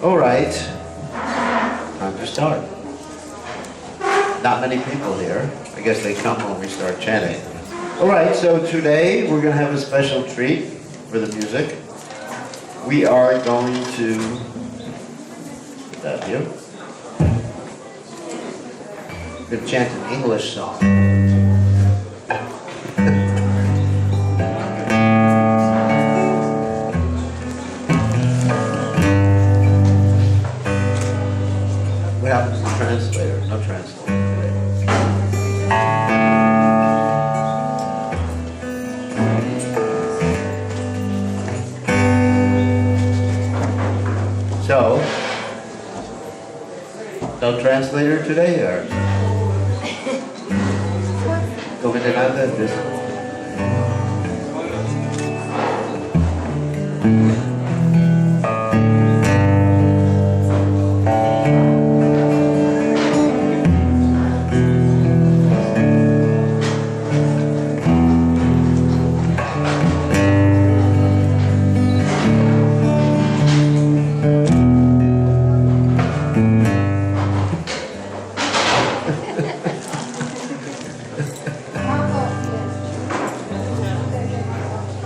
All right, time to start. Not many people here. I guess they come when we start chanting. All right, so today we're going to have a special treat for the music. We are going to put that here. We're going to chant an English song. What happens to the translator? No translator today. So, no translator today, or? Govindananda, this.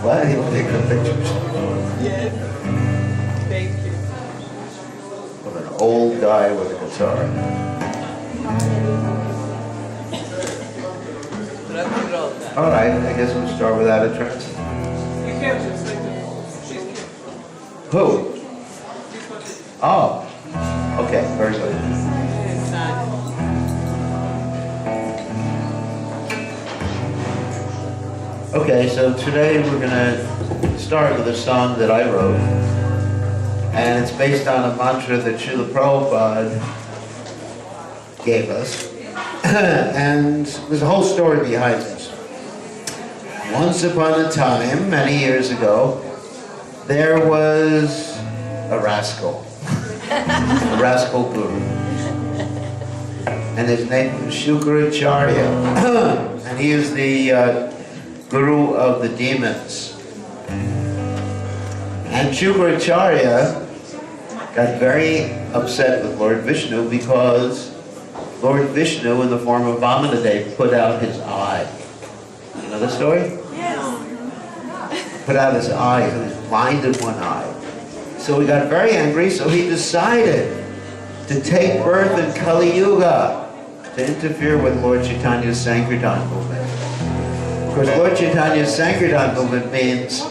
What? You want to take the pictures? Yes. Thank you. Of an old guy with a guitar. All right, I guess we'll start without a translator. You can't just like it. Who? Oh, okay, very good. Okay, so today we're going to start with a song that I wrote, and it's based on a mantra that Srila Prabhupada gave us, and there's a whole story behind this. Once upon a time, many years ago, there was a rascal guru, and his name was Shukracharya, and he is the guru of the demons. And Shukracharya got very upset with Lord Vishnu because Lord Vishnu, in the form of Vamanadev, put out his eye. You know the story? Yes. Put out his eye, he was blind in one eye. So he got very angry, so he decided to take birth in Kali Yuga to interfere with Lord Chaitanya's Sankirtan movement. Of course, Lord Chaitanya's Sankirtan movement means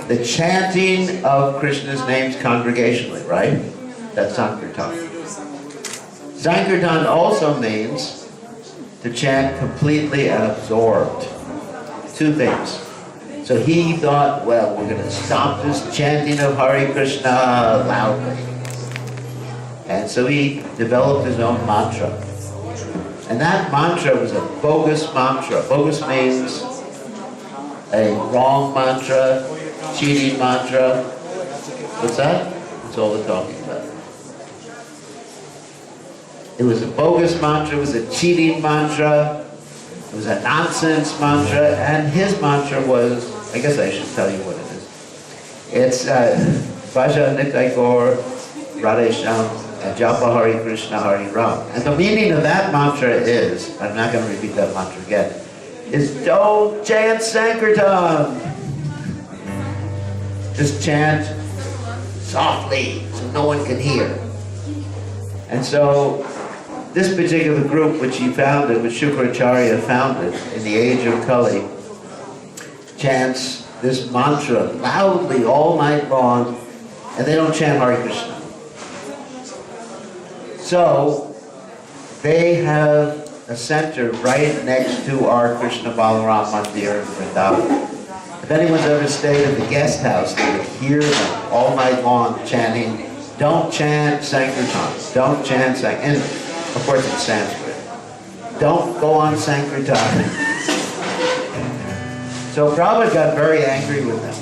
the chanting of Krishna's names congregationally, right? That's Sankirtan. Sankirtan also means to chant completely and absorbed. Two things. So he thought, well, we're going to stop this chanting of Hare Krishna loudly. And so he developed his own mantra. And that mantra was a bogus mantra. Bogus means a wrong mantra, cheating mantra. What's that? That's all we're talking about. It was a bogus mantra, it was a cheating mantra, it was a nonsense mantra, and his mantra was, I guess I should tell you what it is. It's Bhaja Nitai Gaur, Radhe Shyam, and Japa Hare Krishna Hare Ram. And the meaning of that mantra is, I'm not going to repeat that mantra again, is don't chant Sankirtan. Just chant softly so no one can hear. And so this particular group, which he founded, which Shukracharya founded in the age of Kali, chants this mantra loudly all night long, and they don't chant Hare Krishna. So they have a center right next to our Krishna Balaram Mandir in Vrindavan. If anyone's ever stayed at the guest house, they would hear them all night long chanting, don't chant Sankirtan, don't chant Sankirtan, and of course it's Sanskrit. Don't go on Sankirtan. So Prabhupada got very angry with them.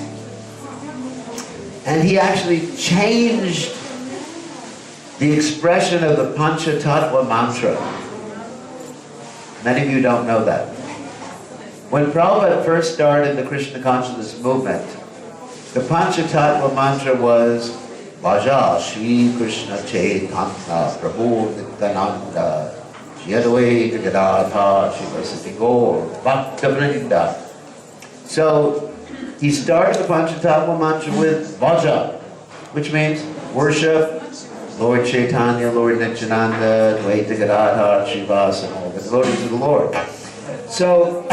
And he actually changed the expression of the Panchatattva mantra. Many of you don't know that. When Prabhupada first started the Krishna consciousness movement, the Panchatattva mantra was, Vaja Shri Krishna Chaitanya Prabhu Nityananda Shri Advaita Gadadhar Srivasati Gaur Bhakta-vrinda. So he started the Panchatattva mantra with Vaja, which means worship Lord Chaitanya, Lord Nityananda, Advaita Gadadhar, Srivas, and all the devotees of the Lord. So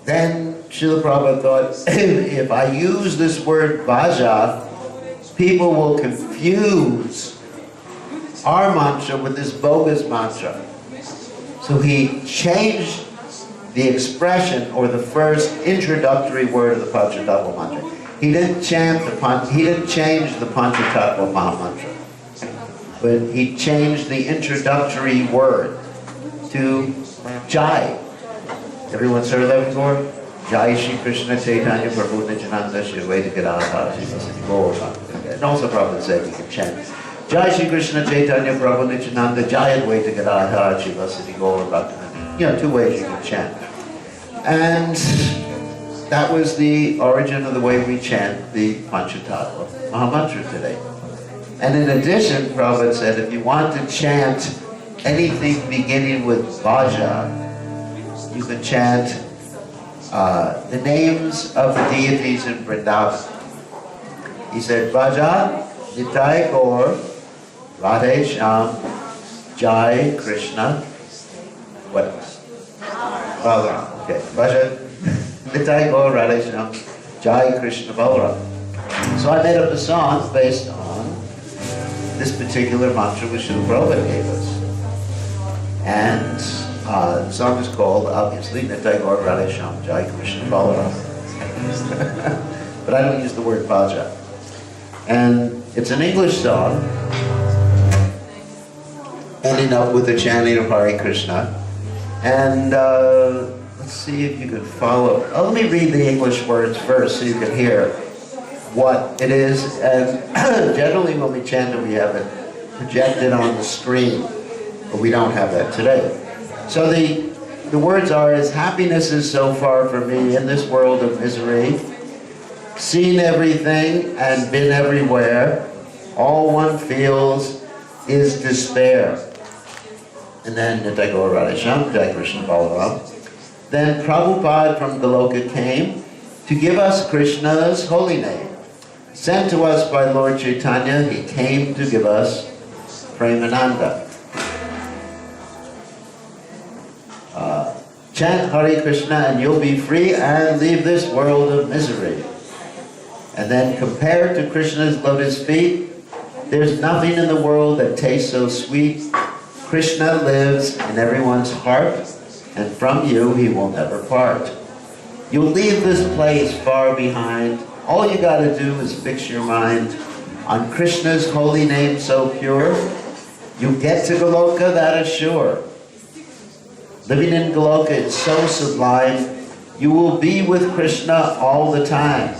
then Srila Prabhupada thought, if I use this word Vaja, people will confuse our mantra with this bogus mantra. So he changed the expression or the first introductory word of the Panchatattva mantra. He didn't change the Panchatattva Mahamantra, but he changed the introductory word to Jai. Everyone's heard of that before? Jai Shri Krishna Chaitanya Prabhu Nityananda Shri Advaita Gadadhar Srivasati Gaur. And also Prabhupada said you can chant Jai Shri Krishna Chaitanya Prabhu Nityananda Jai Advaita Gadadhar Srivasati Gaur. You know, two ways you can chant. And that was the origin of the way we chant the Panchatattva Mahamantra today. And in addition, Prabhupada said, if you want to chant anything beginning with Vaja, you can chant the names of the deities in Vrindavan. He said, Vaja, Nitai Gaur, Radhe Shyam, Jai Krishna, what else? Balaram. Okay, Vaja, Nitai Gaur, Radhe Shyam, Jai Krishna, Balaram. So I made up a song based on this particular mantra which Srila Prabhupada gave us. And the song is called, obviously, Nitai Gaur Radhe Shyam Jai Krishna Balaram. But I don't use the word Vaja. And it's an English song, ending up with the chanting of Hare Krishna. And let's see if you can follow. Oh, let me read the English words first so you can hear what it is. And generally when we chant it, we have it projected on the screen, but we don't have that today. So the words are, as happiness is so far from me in this world of misery, seen everything and been everywhere, all one feels is despair. And then Nitai Gaur Radhe Shyam, Jai Krishna Balaram. Then Prabhupada from Goloka came to give us Krishna's holy name. Sent to us by Lord Chaitanya, he came to give us Premananda. Chant Hare Krishna and you'll be free and leave this world of misery. And then compared to Krishna's lotus feet, there's nothing in the world that tastes so sweet. Krishna lives in everyone's heart, and from you he will never part. You'll leave this place far behind. All you gotta do is fix your mind on Krishna's holy name so pure. You get to Goloka, that is sure. Living in Goloka is so sublime. You will be with Krishna all the time.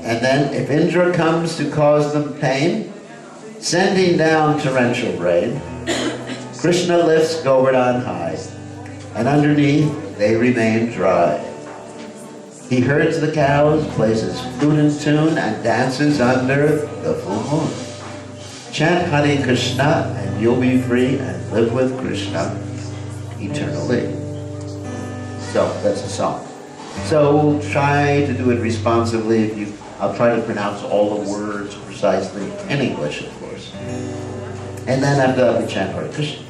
And then if Indra comes to cause them pain, sending down torrential rain, Krishna lifts Govardhan high, and underneath they remain dry. He herds the cows, places flute and tune, and dances under the full moon. Chant Hare Krishna and you'll be free and live with Krishna eternally. So that's a song. So we'll try to do it responsively. I'll try to pronounce all the words precisely in English, of course. And then after that we chant Hare Krishna.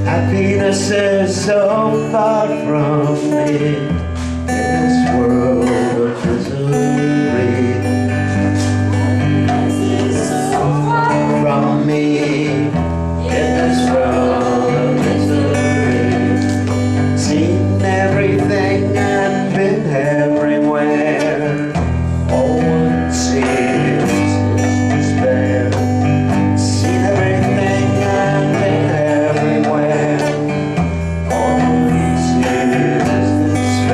Happiness is so far from me in this world of misery. From me in this world of misery. Seen everything and been everywhere. All one sees is despair. Seen everything and been everywhere. All one sees is despair.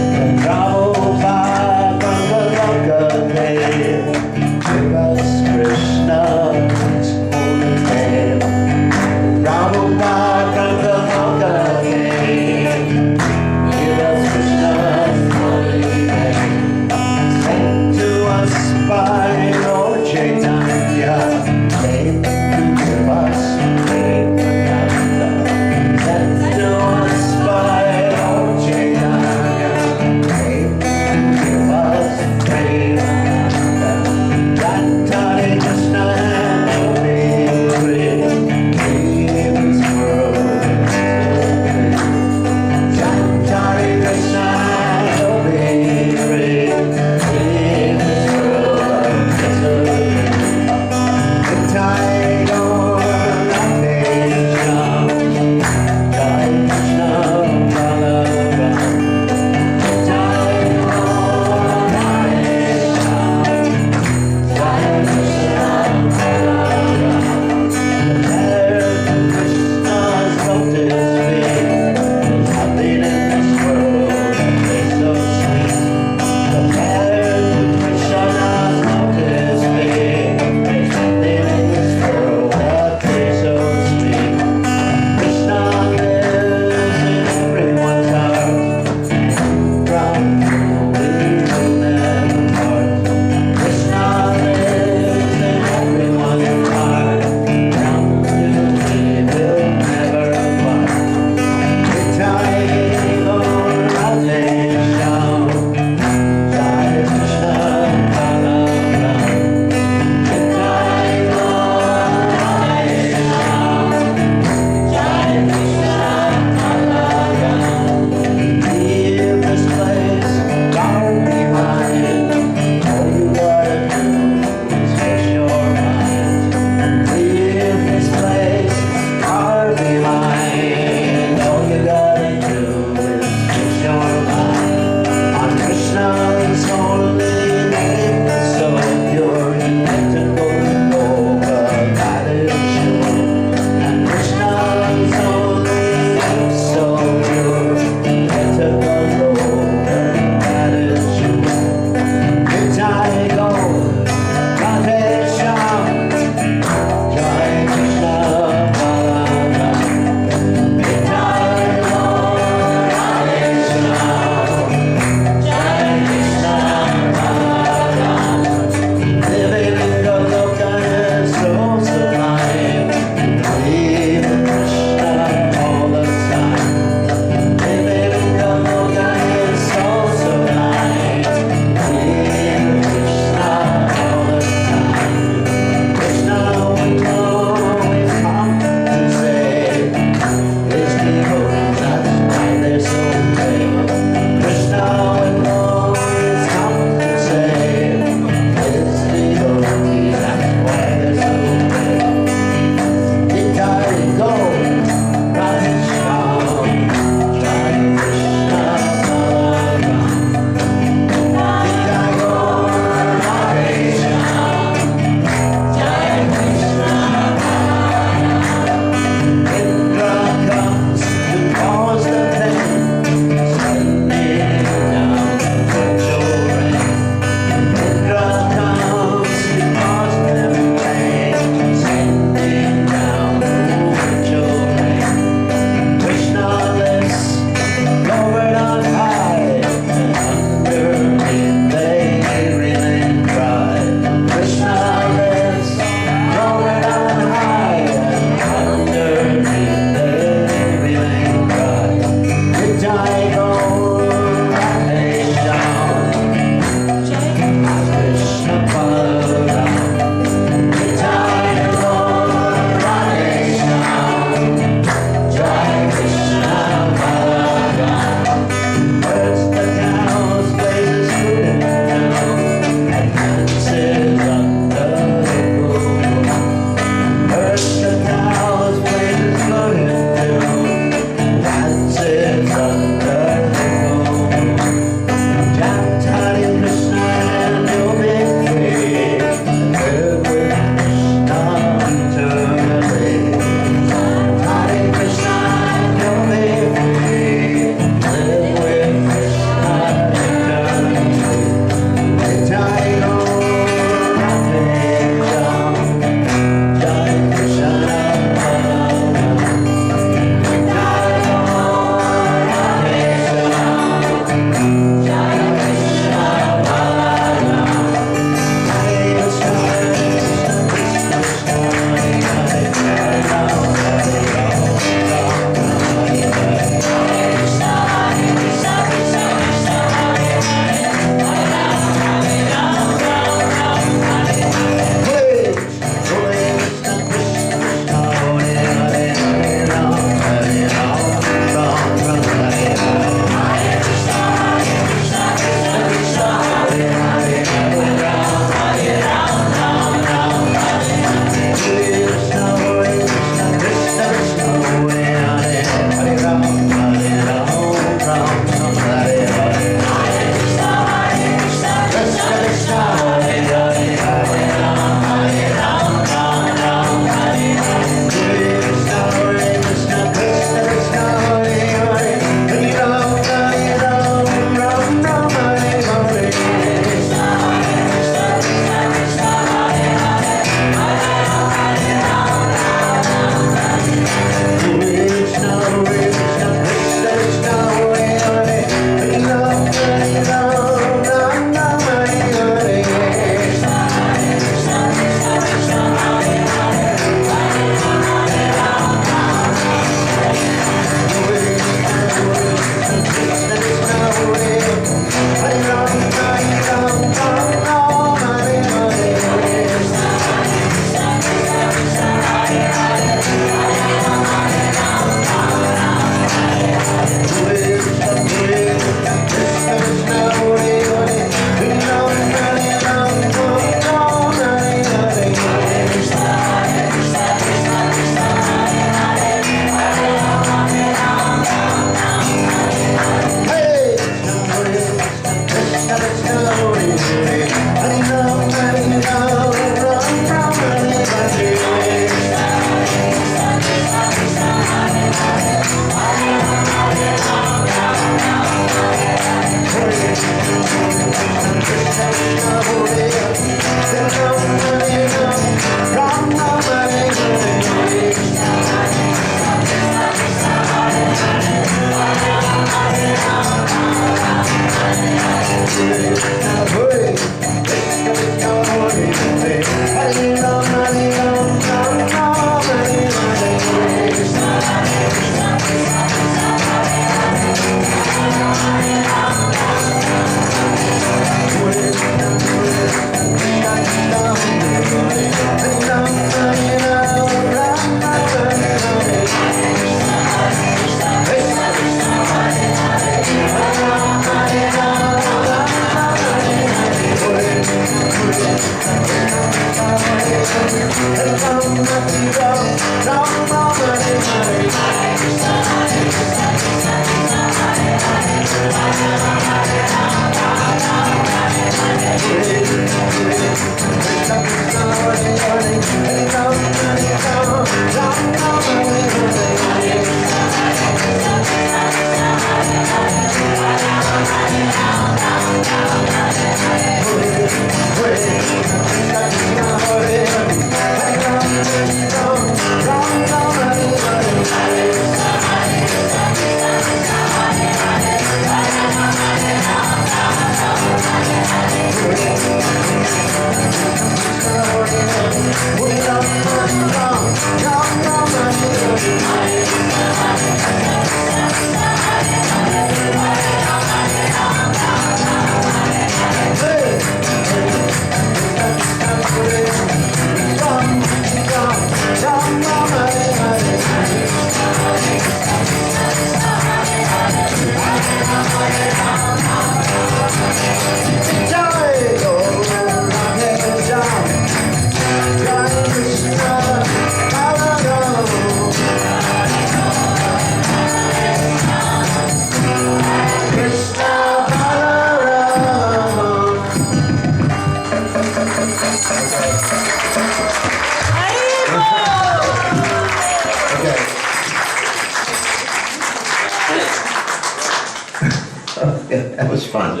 That was fun.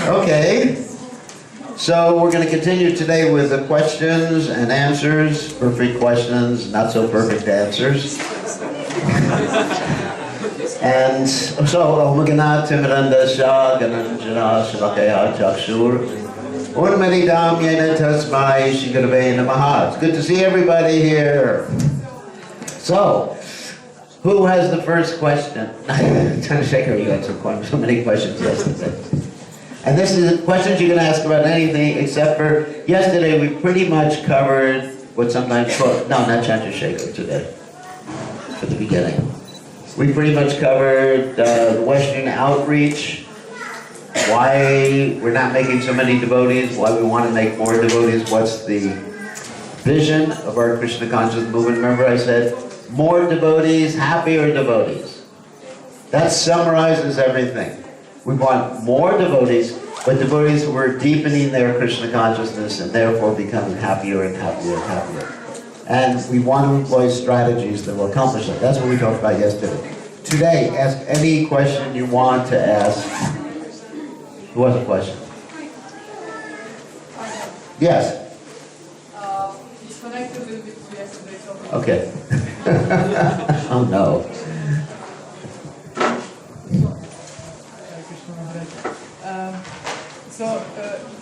Okay, so we're going to continue today with the questions and answers, perfect questions, not so perfect answers. And so, Maganat Timranda Shah, Gananjana Shalakaya Chakshur, Unmaridam Yena Tasmai Shigarve Namaha. It's good to see everybody here. So, who has the first question? Chandrasekhar, you had so many questions yesterday. And this is questions you can ask about anything except for yesterday we pretty much covered what sometimes called, no, not Chandrasekhar today, for the beginning. We pretty much covered Western outreach, why we're not making so many devotees, why we want to make more devotees, what's the vision of our Krishna conscious movement. Remember I said, more devotees, happier devotees. That summarizes everything. We want more devotees, but devotees who are deepening their Krishna consciousness and therefore becoming happier and happier and happier. And we want to employ strategies that will accomplish that. That's what we talked about yesterday. Today, ask any question you want to ask. Who has a question? Yes? It's connected a little bit to yesterday's topic. Okay. Oh no.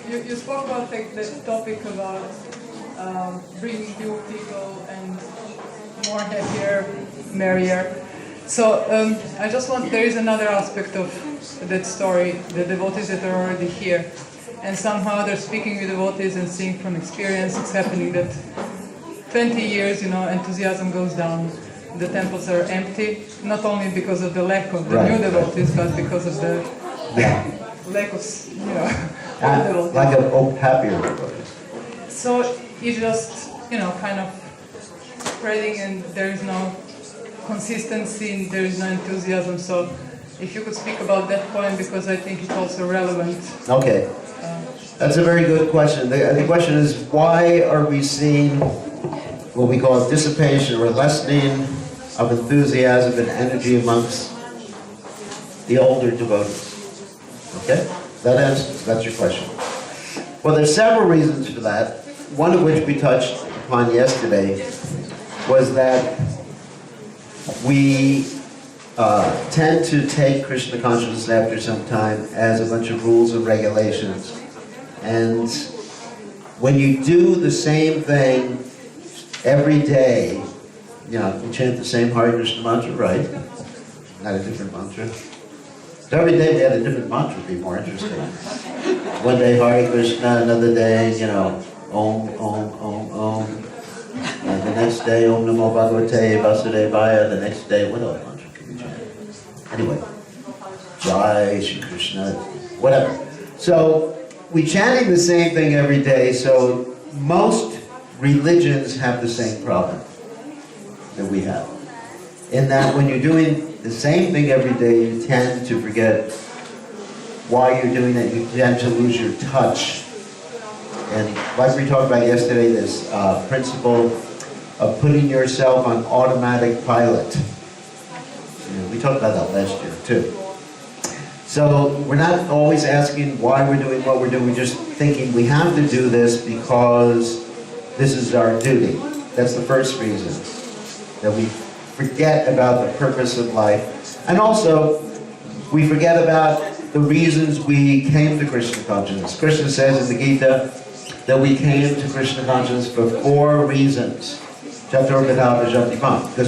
You spoke about the topic about bringing new people and more happier, merrier. So I just want, there is another aspect of that story, the devotees that are already here. And somehow they're speaking with devotees and seeing from experience. It's happening that 20 years, enthusiasm goes down. The temples are empty, not only because of the lack of the new devotees, but because of the lack of, old devotees. Like of happier devotees. So it's just, kind of spreading, and there is no consistency, there is no enthusiasm. So if you could speak about that point, because I think it's also relevant. Okay. That's a very good question. The question is, why are we seeing what we call dissipation or lessening of enthusiasm and energy amongst the older devotees? Okay? That's your question. Well, there's several reasons for that. One of which we touched upon yesterday was that we tend to take Krishna consciousness after some time as a bunch of rules and regulations. And when you do the same thing every day, you chant the same Hare Krishna mantra, right? Not a different mantra. So every day we had a different mantra, would be more interesting. One day Hare Krishna, another day, Om, Om, Om, Om. And the next day, Om Namo Bhagavate Vasudevaya. The next day, what else mantra can we chant? Anyway, Jai Shri Krishna, whatever. So, we're chanting the same thing every day, so most religions have the same problem that we have. In that when you're doing the same thing every day, you tend to forget why you're doing it. You tend to lose your touch. And like we talked about yesterday, this principle of putting yourself on automatic pilot. We talked about that last year too. So we're not always asking why we're doing what we're doing. We're just thinking we have to do this because this is our duty. That's the first reason, that we forget about the purpose of life. And also, we forget about the reasons we came to Krishna consciousness. Krishna says in the Gita that we came to Krishna consciousness for 4 reasons. Because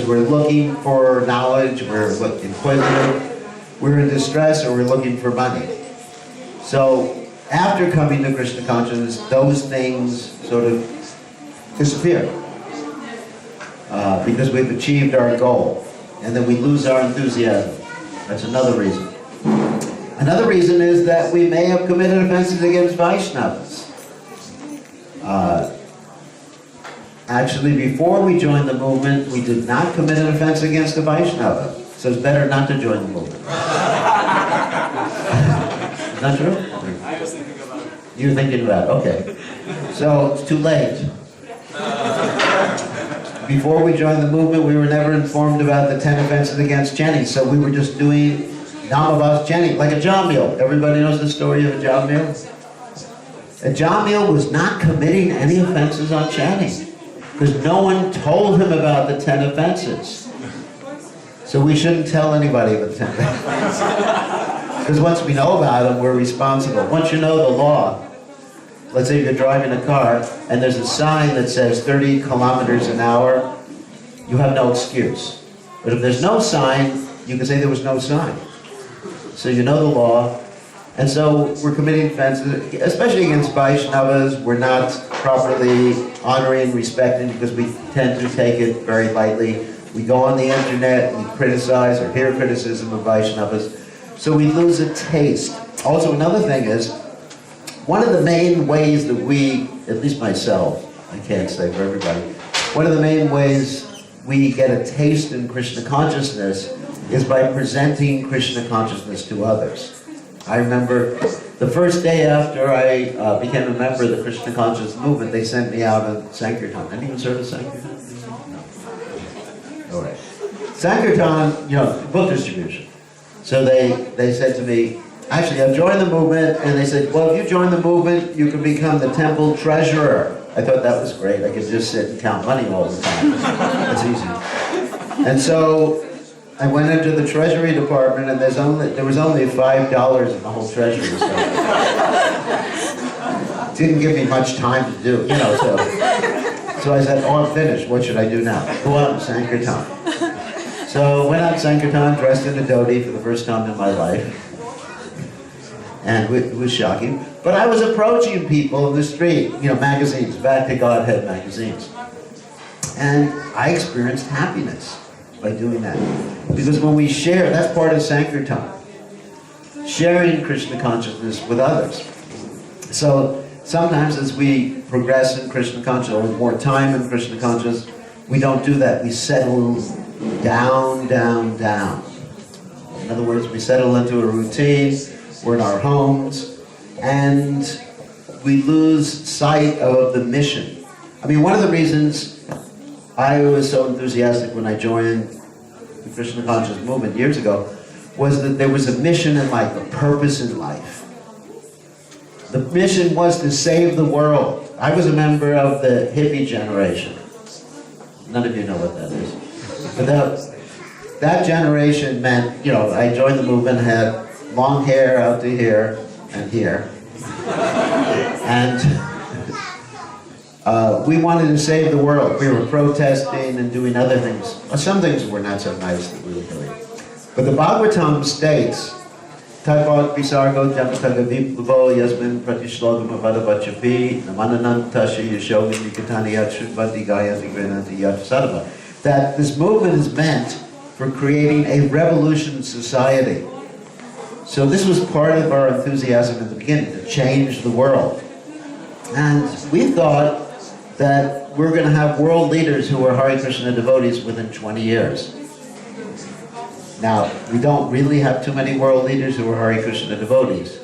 we're looking for knowledge, we're inquisitive, we're in distress, or we're looking for money. So after coming to Krishna consciousness, those things sort of disappear because we've achieved our goal, and then we lose our enthusiasm. That's another reason. Another reason is that we may have committed offenses against Vaishnavas. Actually, before we joined the movement, we did not commit an offense against a Vaishnava. So it's better not to join the movement. Is that true? I was thinking about it. You're thinking about it, okay. So it's too late. Before we joined the movement, we were never informed about the 10 offenses against chanting. So we were just doing Namavas chanting, like a Jamil. Everybody knows the story of a Jamil? A Jamil was not committing any offenses on chanting, because no one told him about the 10 offenses. So we shouldn't tell anybody about the 10 offenses. Because once we know about them, we're responsible. Once you know the law, let's say you're driving a car and there's a sign that says 30 kilometers an hour, you have no excuse. But if there's no sign, you can say there was no sign. So you know the law. And so we're committing offenses, especially against Vaishnavas. We're not properly honoring, respecting, because we tend to take it very lightly. We go on the internet, we criticize or hear criticism of Vaishnavas. So we lose a taste. Also, another thing is, one of the main ways that we, at least myself, I can't say for everybody, one of the main ways we get a taste in Krishna consciousness is by presenting Krishna consciousness to others. I remember the first day after I became a member of the Krishna consciousness movement, they sent me out on Sankirtan. Anyone heard of Sankirtan? No. All right. Sankirtan, book distribution. So they said to me, actually, I've joined the movement, and they said, well, if you join the movement, you can become the temple treasurer. I thought that was great. I could just sit and count money all the time. That's easy. And so I went into the treasury department, and there was only $5 in the whole treasury. So didn't give me much time to do, So I said, oh, I'm finished. What should I do now? Go out and Sankirtan. So So went out Sankirtan, dressed in a dhoti for the first time in my life. And it was shocking. But I was approaching people in the street, magazines, Back to Godhead magazines. And I experienced happiness by doing that. Because when we share, that's part of Sankirtan. Sharing Krishna consciousness with others. So sometimes as we progress in Krishna consciousness, or more time in Krishna consciousness, we don't do that. We settle down, down, down. In other words, we settle into a routine. We're in our homes, and we lose sight of the mission. I mean, one of the reasons I was so enthusiastic when I joined the Krishna consciousness movement years ago was that there was a mission in life, a purpose in life. The mission was to save the world. I was a member of the hippie generation. None of you know what that is. But that generation meant, I joined the movement, had long hair out to here and here. And we wanted to save the world. We were protesting and doing other things. Some things were not so nice that we were doing. But the Bhagavatam states, Taipat Visargo Jamatagaviplavo Yasmin Pratishlogam Avadavachapi Namananantashi Yashogi Nikatani Yatshuvati Gayati Granati Yatsadava. That this movement is meant for creating a revolution society. So this was part of our enthusiasm in the beginning, to change the world. And we thought that we're going to have world leaders who are Hare Krishna devotees within 20 years. Now, we don't really have too many world leaders who are Hare Krishna devotees.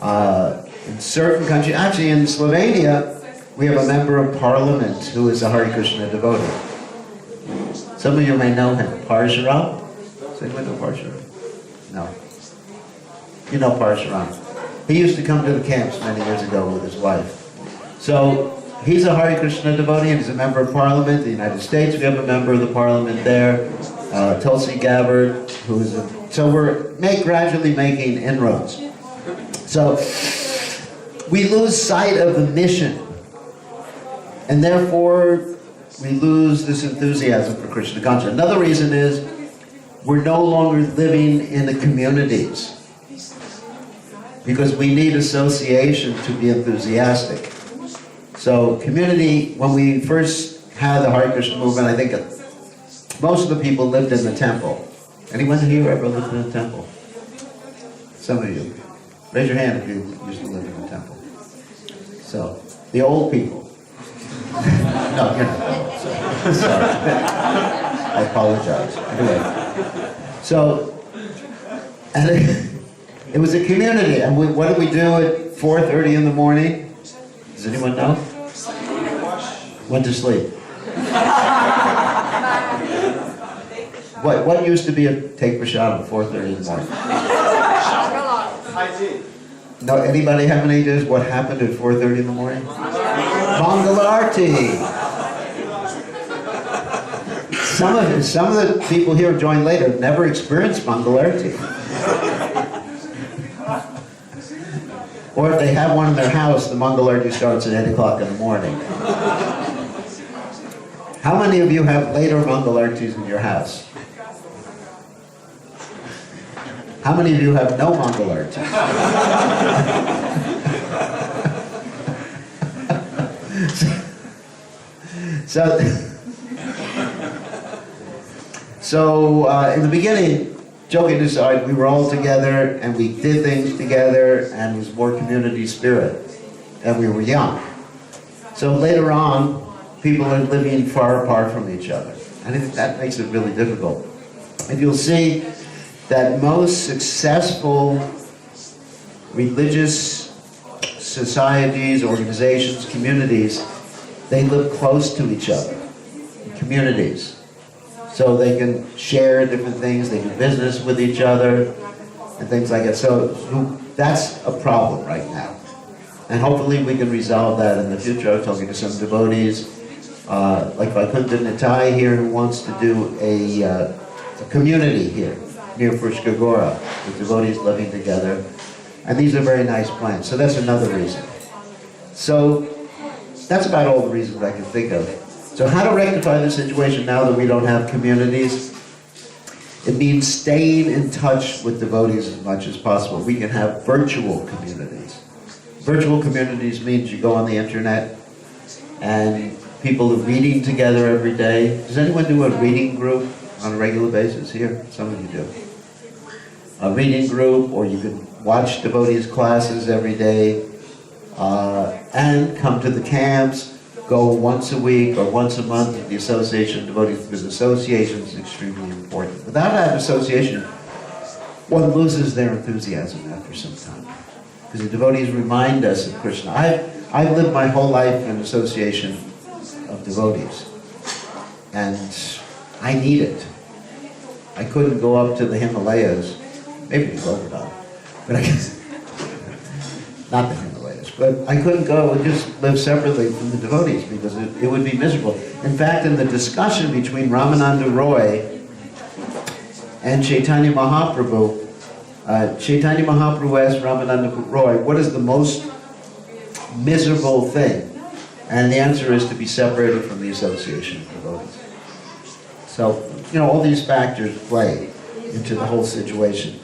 In certain countries, actually in Slovenia, we have a member of parliament who is a Hare Krishna devotee. Some of you may know him, Parshuram. Does anyone know Parshuram? No. You know Parshuram. He used to come to the camps many years ago with his wife. So he's a Hare Krishna devotee and he's a member of parliament in the United States. We have a member of the parliament there, Tulsi Gabbard, who is so we're gradually making inroads. So we lose sight of the mission, and therefore we lose this enthusiasm for Krishna consciousness. Another reason is we're no longer living in the communities, because we need association to be enthusiastic. So community, when we first had the Hare Krishna movement, I think most of the people lived in the temple. Anyone here ever lived in a temple? Some of you. Raise your hand if you used to live in a temple. So, the old people. No, you're not. Sorry. I apologize. Anyway. So, and it was a community. And what did we do at 4:30 in the morning? Does anyone know? Went to sleep. What used to be a take prashad at 4:30 in the morning? No, anybody have any ideas what happened at 4:30 in the morning? Mangalarti. Some of the people here who joined later have never experienced Mangalarti. Or if they have one in their house, the Mangalarti starts at 8 o'clock in the morning. How many of you have later Mangalartis in your house? How many of you have no Mangalartis? So in the beginning, joking aside, we were all together and we did things together and it was more community spirit. And we were young. So later on, people are living far apart from each other. And I think that makes it really difficult. And you'll see that most successful religious societies, organizations, communities, they live close to each other, communities. So they can share different things, they do business with each other, and things like that. So that's a problem right now. And hopefully we can resolve that in the future. I was talking to some devotees, like Vaikuntha Nitai here, who wants to do a community here, near Fruska, Gora, with devotees living together. And these are very nice plans. So that's another reason. So that's about all the reasons I can think of. So how to rectify the situation now that we don't have communities? It means staying in touch with devotees as much as possible. We can have virtual communities. Virtual communities means you go on the internet and people are reading together every day. Does anyone do a reading group on a regular basis here? Some of you do. A reading group, or you can watch devotees' classes every day, and come to the camps, go once a week or once a month to the Association of Devotees, because association is extremely important. Without that association, one loses their enthusiasm after some time. Because the devotees remind us of Krishna. I've lived my whole life in association of devotees, and I need it. I couldn't go up to the Himalayas, maybe to Govardhan, but I guess, not the Himalayas, but I couldn't go and just live separately from the devotees because it would be miserable. In fact, in the discussion between Ramananda Roy and Chaitanya Mahaprabhu, Chaitanya Mahaprabhu asked Ramananda Roy, what is the most miserable thing? And the answer is to be separated from the association of devotees. So, all these factors play into the whole situation.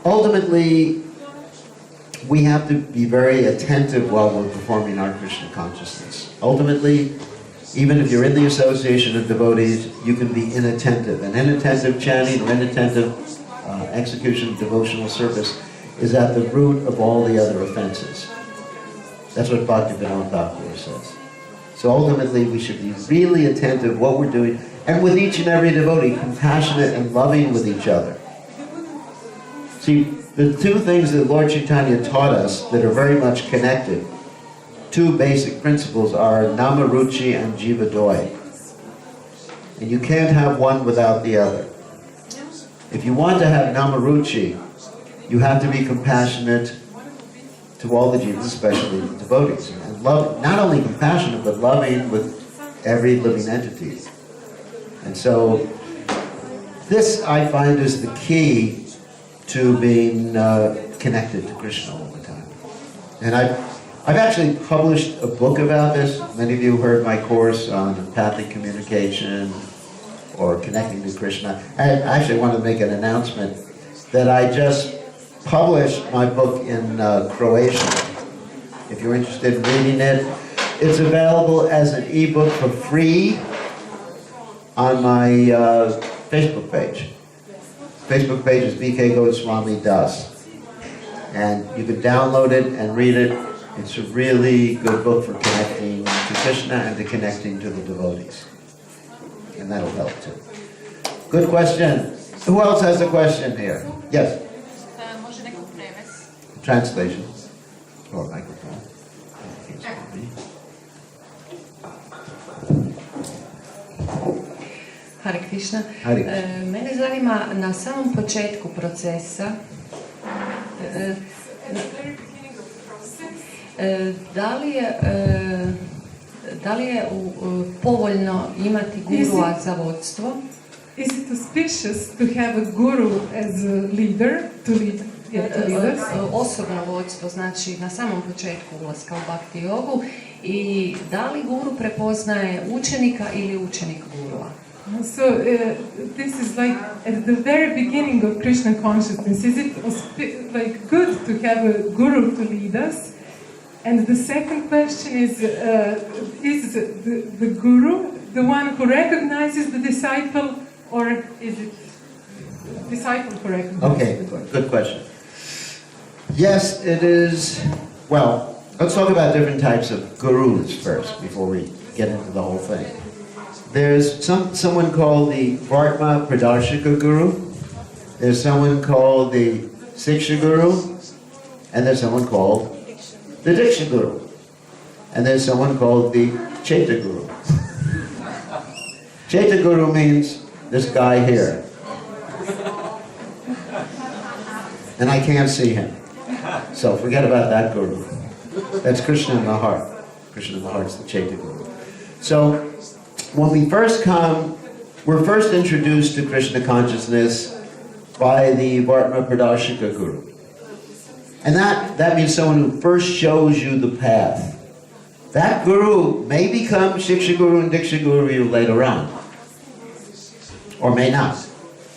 Ultimately, we have to be very attentive while we're performing our Krishna consciousness. Ultimately, even if you're in the association of devotees, you can be inattentive. And inattentive chanting or inattentive execution of devotional service is at the root of all the other offenses. That's what Bhaktivinoda Thakur says. So ultimately, we should be really attentive what we're doing, and with each and every devotee, compassionate and loving with each other. See, the two things that Lord Chaitanya taught us that are very much connected, two basic principles, are Namaruchi and Jiva Doi. And you can't have one without the other. If you want to have Namaruchi, you have to be compassionate to all the jivas, especially the devotees. And love, not only compassionate, but loving with every living entity. And so, this I find is the key to being connected to Krishna all the time. And I've actually published a book about this. Many of you heard my course on empathic communication or connecting to Krishna. I actually want to make an announcement that I just published my book in Croatian. If you're interested in reading it, it's available as an ebook for free on my Facebook page. Facebook page is BK Goswami Das. And you can download it and read it. It's a really good book for connecting to Krishna and to connecting to the devotees. And that'll help too. Good question. Who else has a question here? Yes? Translation. Or microphone. Hare Krishna. Mene zanima na samom početku procesa da li je povoljno imati gurua za vodstvo? Is it auspicious to have a guru as a leader, to lead us? Osobno vodstvo, znači na samom početku ulaska u bhakti jogu, i da li guru prepoznaje učenika ili učenik gurua? So this is like at the very beginning of Krishna consciousness. Is it like good to have a guru to lead us? And the second question is the guru the one who recognizes the disciple, or is it disciple who recognizes? Okay, good question. Yes, it is. Well, let's talk about different types of gurus first before we get into the whole thing. There's someone called the Vartma Pradarshika Guru. There's someone called the Siksha Guru. And there's someone called the Diksha Guru. And there's someone called the Chaita Guru. Chaita Guru means this guy here. And I can't see him. So forget about that Guru. That's Krishna in the heart. Krishna in the heart is the Chaita Guru. So, when we first come, we're first introduced to Krishna consciousness by the Vartma Pradarshika Guru. And that means someone who first shows you the path. That Guru may become Shiksha Guru and Diksha Guru later on. Or may not.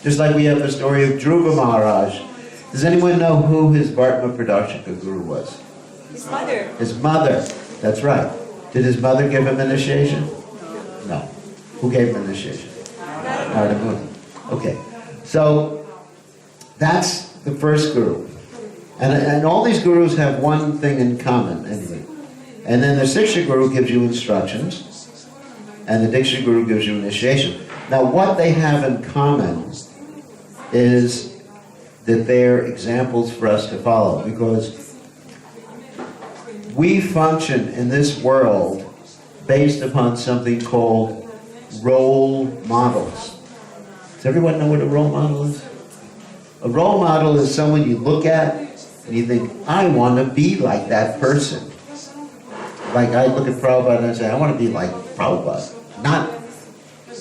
Just like we have the story of Dhruva Maharaj. Does anyone know who his Vartma Pradakshika guru was? His mother. His mother. That's right. Did his mother give him initiation? No. Who gave him initiation? Narada Muni. Okay. So that's the first guru. And all these gurus have one thing in common, anyway. And then the Siksha guru gives you instructions, and the Diksha guru gives you initiation. Now, what they have in common is that they're examples for us to follow, because we function in this world based upon something called role models. Does everyone know what a role model is? A role model is someone you look at and you think, I want to be like that person. Like I look at Prabhupada and I say, I want to be like Prabhupada. Not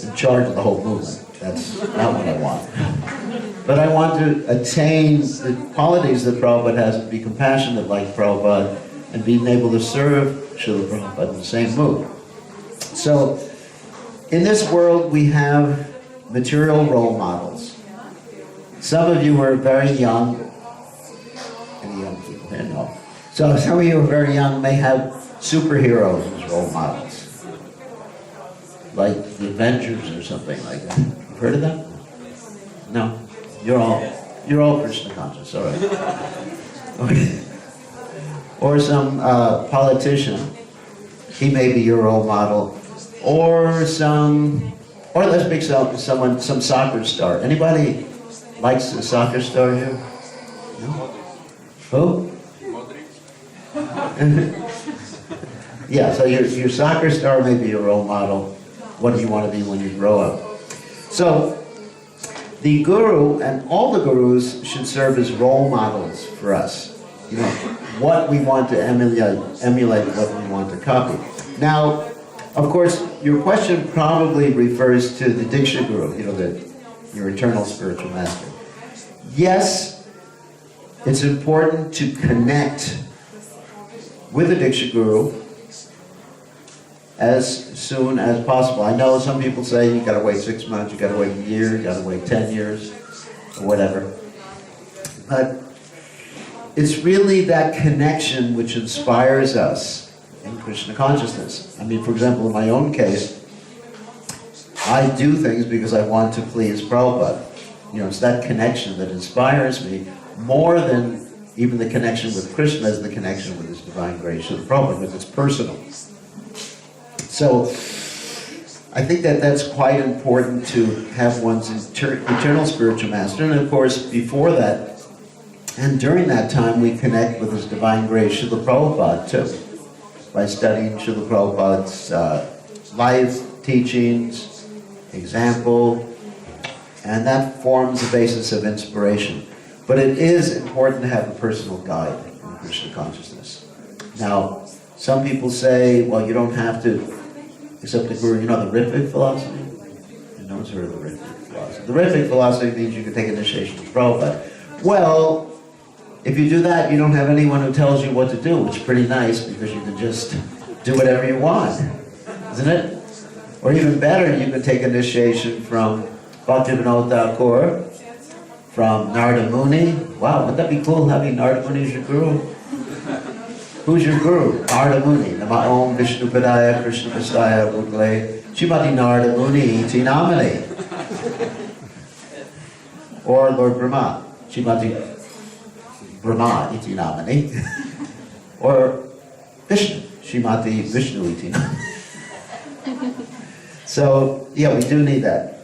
in charge of the whole movement. That's not what I want. But I want to attain the qualities that Prabhupada has, to be compassionate like Prabhupada, and being able to serve Srila Prabhupada in the same mood. So, in this world we have material role models. Some of you are very young. Any young people here? No. So some of you are very young may have superheroes as role models. Like the Avengers or something like that. You've heard of them? No? You're all Krishna conscious, all right. Okay. Or some politician, he may be your role model. Or let's pick some soccer star. Anybody likes a soccer star here? No? Who? Yeah, so your soccer star may be your role model. What do you want to be when you grow up? So, the guru and all the gurus should serve as role models for us. You know, what we want to emulate what we want to copy. Now, of course, your question probably refers to the Diksha Guru, your eternal spiritual master. Yes, it's important to connect with the Diksha Guru as soon as possible. I know some people say you gotta wait 6 months, you gotta wait a year, you gotta wait 10 years, or whatever. But it's really that connection which inspires us in Krishna consciousness. I mean, for example, in my own case, I do things because I want to please Prabhupada. It's that connection that inspires me more than even the connection with Krishna is the connection with His divine grace of Prabhupada, because it's personal. So, I think that's quite important to have one's eternal spiritual master. And of course, before that, and during that time, we connect with His divine grace, Srila Prabhupada, too, by studying Srila Prabhupada's life, teachings, example, and that forms the basis of inspiration. But it is important to have a personal guide in Krishna consciousness. Now, some people say, well, you don't have to accept the Guru. You know the Ritvik philosophy? No one's heard of the Ritvik philosophy. The Ritvik philosophy means you can take initiation with Prabhupada. Well, if you do that, you don't have anyone who tells you what to do, which is pretty nice, because you can just do whatever you want, isn't it? Or even better, you can take initiation from Bhaktivinoda Thakur, from Narada Muni. Wow, wouldn't that be cool, having Narada Muni as your guru? Who's your guru? Narada Muni. Nama Om Vishnu Padaya Krishna Vastaya Bhutale Shrimati Narada Muni Iti Namani. Or Lord Brahma. Shrimati Brahma Iti Namani. Or Vishnu. Shrimati Vishnu Iti Namani. So, yeah, we do need that.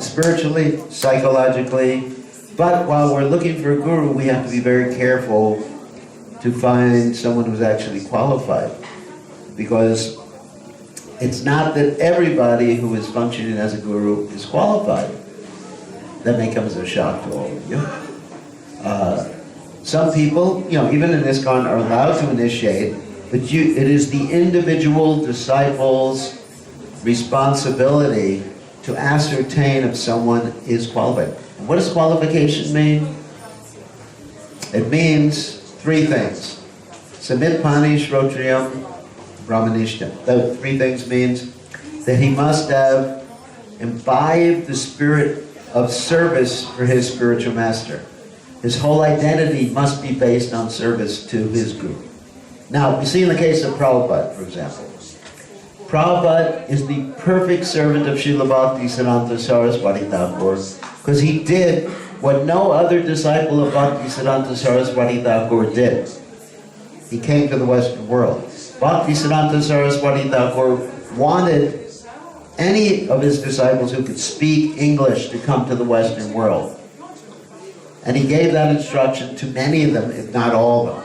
Spiritually, psychologically. But while we're looking for a guru, we have to be very careful to find someone who's actually qualified. Because it's not that everybody who is functioning as a guru is qualified. That may come as a shock to all of you. Some people, even in ISKCON, are allowed to initiate, but it is the individual disciple's responsibility to ascertain if someone is qualified. And what does qualification mean? It means 3 things. Samit Pani Shrotriyam Brahmanishtam. Those 3 things means that he must have imbibed the spirit of service for his spiritual master. His whole identity must be based on service to his guru. Now, we see in the case of Prabhupada, for example. Prabhupada is the perfect servant of Srila Bhaktisiddhanta Saraswati Thakur because he did what no other disciple of Bhaktisiddhanta Saraswati Thakur did. He came to the Western world. Bhaktisiddhanta Saraswati Thakur wanted any of his disciples who could speak English to come to the Western world. And he gave that instruction to many of them, if not all of them.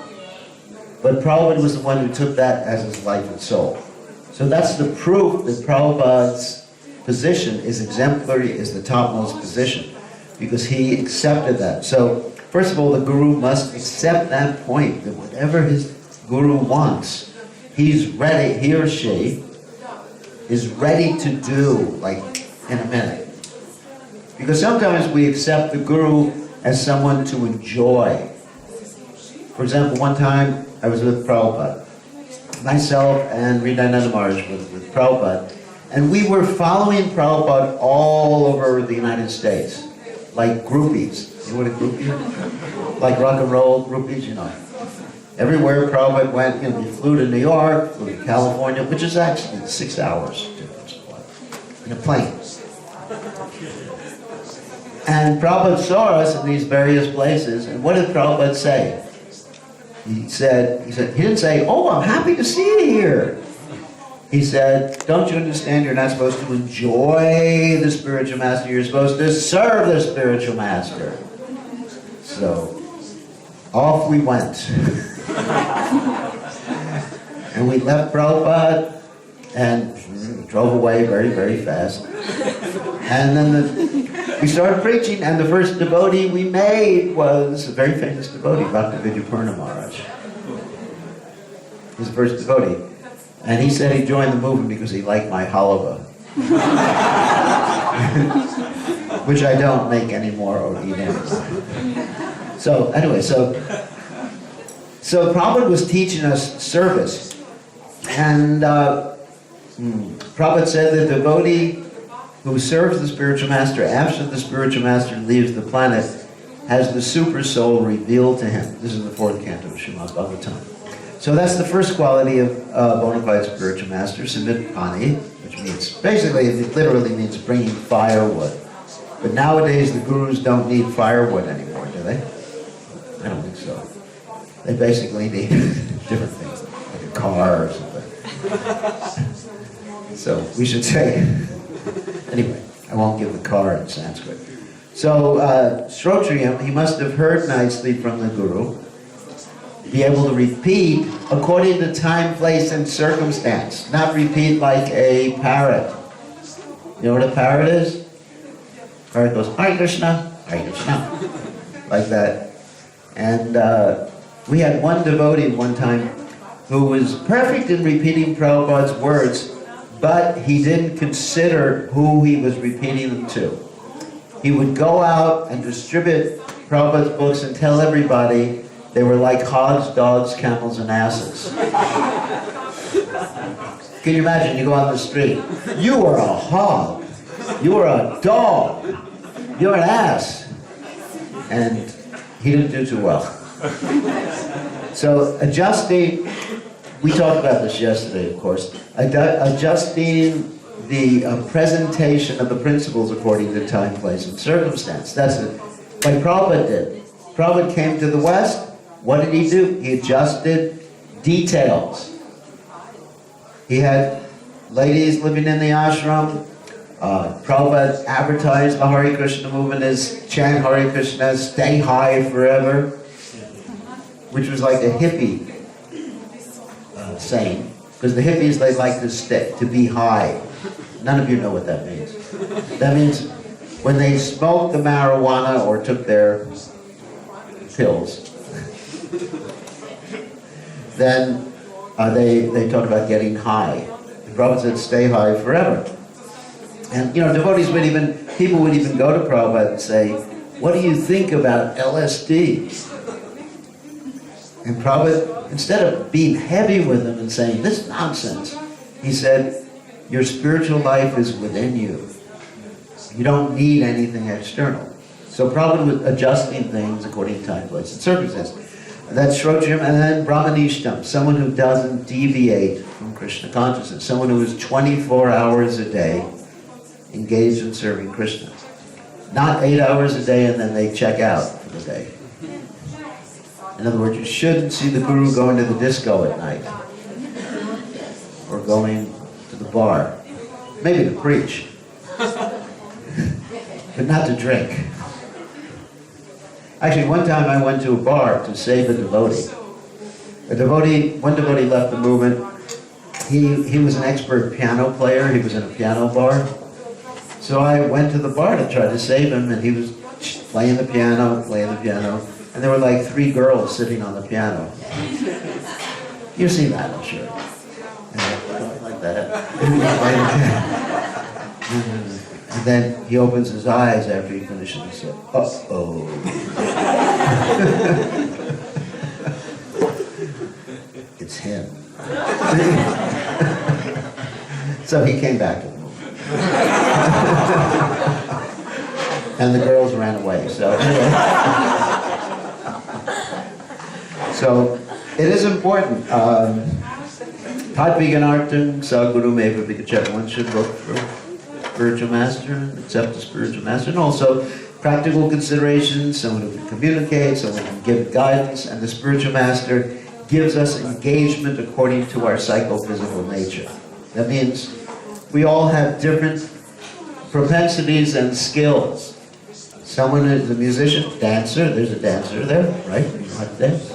But Prabhupada was the one who took that as his life and soul. So that's the proof that Prabhupada's position is exemplary, is the topmost position, because he accepted that. So, first of all, the guru must accept that point, that whatever his guru wants, he's ready, he or she is ready to do, like, in a minute. Because sometimes we accept the guru as someone to enjoy. For example, one time I was with Prabhupada. Myself and Hridayananda Maharaj with Prabhupada. And we were following Prabhupada all over the United States. Like groupies. You know what a groupie is? Like rock and roll groupies, you know. Everywhere Prabhupada went, you know, we flew to New York, flew to California, which is actually 6 hours difference in a plane. And Prabhupada saw us in these various places, and what did Prabhupada say? He didn't say, "Oh, I'm happy to see you here." He said, "Don't you understand, you're not supposed to enjoy the spiritual master, you're supposed to serve the spiritual master." So, off we went. And we left Prabhupada and drove away very, very fast. And then we started preaching, and the first devotee we made was a very famous devotee, Bhakti Vidyapurna Maharaj. He was the first devotee. And he said he joined the movement because he liked my halava. Which I don't make anymore or eat anymore. So anyway, so Prabhupada was teaching us service. And Prabhupada said the devotee who serves the spiritual master after the spiritual master leaves the planet has the super soul revealed to him. This is the 4th canto of Srimad Bhagavatam. So that's the first quality of bona fide spiritual master, Samit-Pani, which means, basically, it literally means bringing firewood. But nowadays the gurus don't need firewood anymore, do they? I don't think so. They basically need different things, like a car or something. So we should say, anyway, I won't give the car in Sanskrit. So Shrotriyam, he must have heard nicely from the guru, be able to repeat according to time, place, and circumstance. Not repeat like a parrot. You know what a parrot is? Parrot goes, Hare Krishna, Hare Krishna. Like that. And we had one devotee one time who was perfect in repeating Prabhupada's words, but he didn't consider who he was repeating them to. He would go out and distribute Prabhupada's books and tell everybody they were like hogs, dogs, camels, and asses. Can you imagine? You go on the street. You are a hog. You are a dog. You're an ass. And he didn't do too well. So adjusting, we talked about this yesterday, of course, adjusting the presentation of the principles according to time, place, and circumstance. That's it. Like Prabhupada did. Prabhupada came to the West. What did he do? He adjusted details. He had ladies living in the ashram. Prabhupada advertised the Hare Krishna movement as chant Hare Krishna, stay high forever, which was like a hippie saying, because the hippies, they like to stick, to be high. None of you know what that means. That means when they smoked the marijuana or took their pills, then they talk about getting high. The Prabhupada said, stay high forever. And, you know, devotees would even, people would even go to Prabhupada and say, what do you think about LSD? And Prabhupada, instead of being heavy with them and saying, this nonsense, he said, your spiritual life is within you. You don't need anything external. So problem with adjusting things according to time, place, and circumstance. That's Shrotriam, and then Brahmanishtam, someone who doesn't deviate from Krishna consciousness, someone who is 24 hours a day engaged in serving Krishna. Not 8 hours a day and then they check out for the day. In other words, you shouldn't see the guru going to the disco at night or going to the bar. Maybe to preach, but not to drink. Actually, one time I went to a bar to save a devotee. One devotee left the movement. He was an expert piano player. He was in a piano bar. So I went to the bar to try to save him, and he was playing the piano, and there were like 3 girls sitting on the piano. You've seen that, I'm sure. Like that. And then he opens his eyes after he finishes and said, uh-oh. It's him. So he came back to the movie. And the girls ran away. So it is important. Padviganartan Saguru Meva Vikachet. One should look for spiritual master, accept the spiritual master, and also practical considerations, someone who can communicate, someone who can give guidance, and the spiritual master gives us engagement according to our psychophysical nature. That means we all have different propensities and skills. Someone is a musician, dancer, there's a dancer there, right? You know how to dance?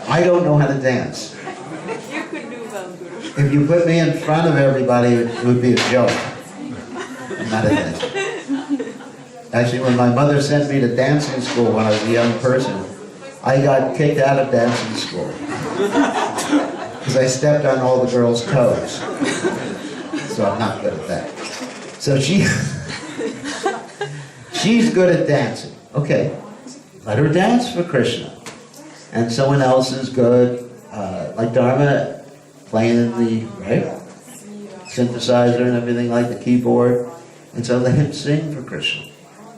I don't know how to dance. You could do well, Guru. If you put me in front of everybody, it would be a joke. I'm not a dancer. Actually, when my mother sent me to dancing school when I was a young person, I got kicked out of dancing school because I stepped on all the girls' toes. So I'm not good at that. So she's good at dancing. Okay, let her dance for Krishna. And someone else is good, like Dharma, playing the synthesizer and everything, like the keyboard. And so let him sing for Krishna.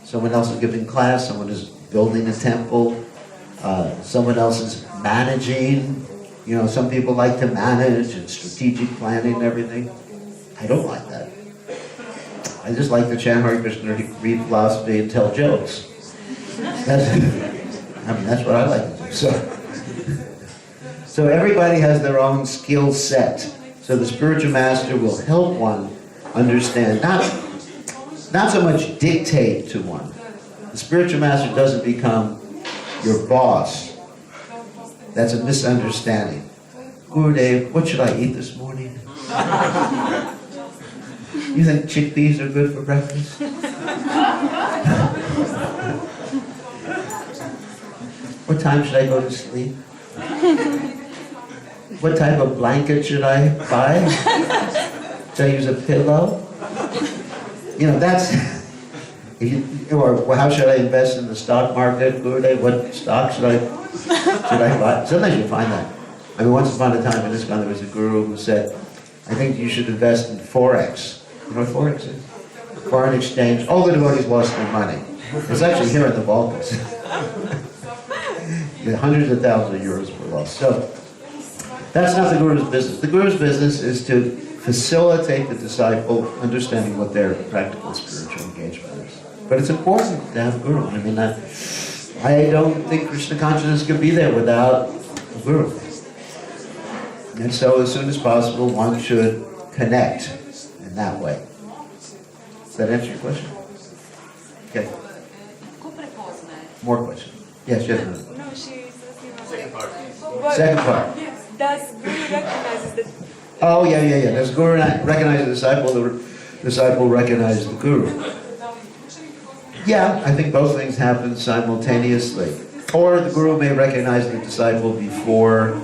Someone else is giving class, someone is building a temple, someone else is managing. You know, some people like to manage and strategic planning and everything. I don't like that. I just like to chant Hare Krishna, read philosophy, and tell jokes. That's what I like to do. So everybody has their own skill set. So the spiritual master will help one understand, not so much dictate to one. The spiritual master doesn't become your boss. That's a misunderstanding. Gurudev, what should I eat this morning? You think chickpeas are good for breakfast? What time should I go to sleep? What type of blanket should I buy? Should I use a pillow? You know, that's... Or how should I invest in the stock market? Gurudev, what stock should I buy? Sometimes you find that. I mean, once upon a time in ISKCON there was a guru who said, I think you should invest in Forex. You know what Forex is? Foreign exchange. All the devotees lost their money. It's actually here in the Balkans. Hundreds of thousands of euros were lost. So that's not the Guru's business. The Guru's business is to facilitate the disciple understanding what their practical spiritual engagement is. But it's important to have a Guru. I mean, I don't think Krishna consciousness could be there without a Guru. And so as soon as possible, one should connect in that way. Does that answer your question? Okay. More questions? Yes, yes. No, she's Second part. Second part. Yes. Does Guru recognizes that? Oh, yeah. Does Guru recognize the disciple? The disciple recognizes the Guru. Yeah, I think both things happen simultaneously. Or the Guru may recognize the disciple before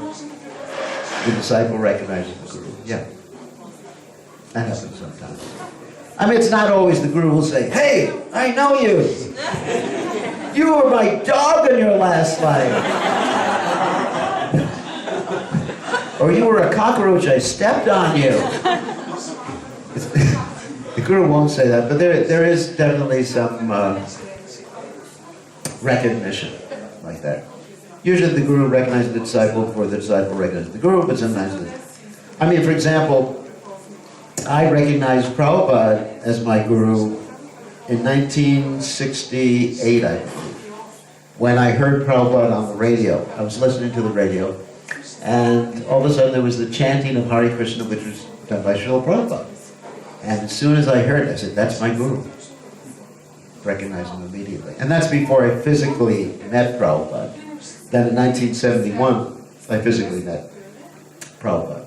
the disciple recognizes the Guru. Yeah. That happens sometimes. I mean, it's not always the Guru will say, hey, I know you. You were my dog in your last life. Or you were a cockroach, I stepped on you. The Guru won't say that, but there is definitely some recognition like that. Usually the Guru recognizes the disciple before the disciple recognizes the Guru, but sometimes I mean, for example, I recognized Prabhupada as my Guru in 1968, I believe, when I heard Prabhupada on the radio. I was listening to the radio, and all of a sudden there was the chanting of Hare Krishna, which was done by Srila Prabhupada. And as soon as I heard it, I said, that's my Guru. Recognized him immediately. And that's before I physically met Prabhupada. Then in 1971, I physically met Prabhupada.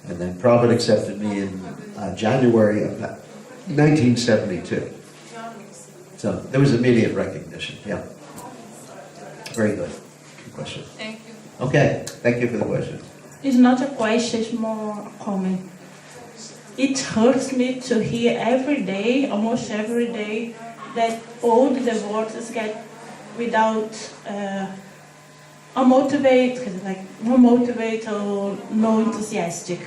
And then Prabhupada accepted me in January of 1972. So there was immediate recognition, yeah. Very good. Good question. Thank you. Okay, thank you for the question. It's not a question, it's more a comment. It hurts me to hear every day, almost every day, that all the devotees get without unmotivated, like no motivated or no enthusiastic.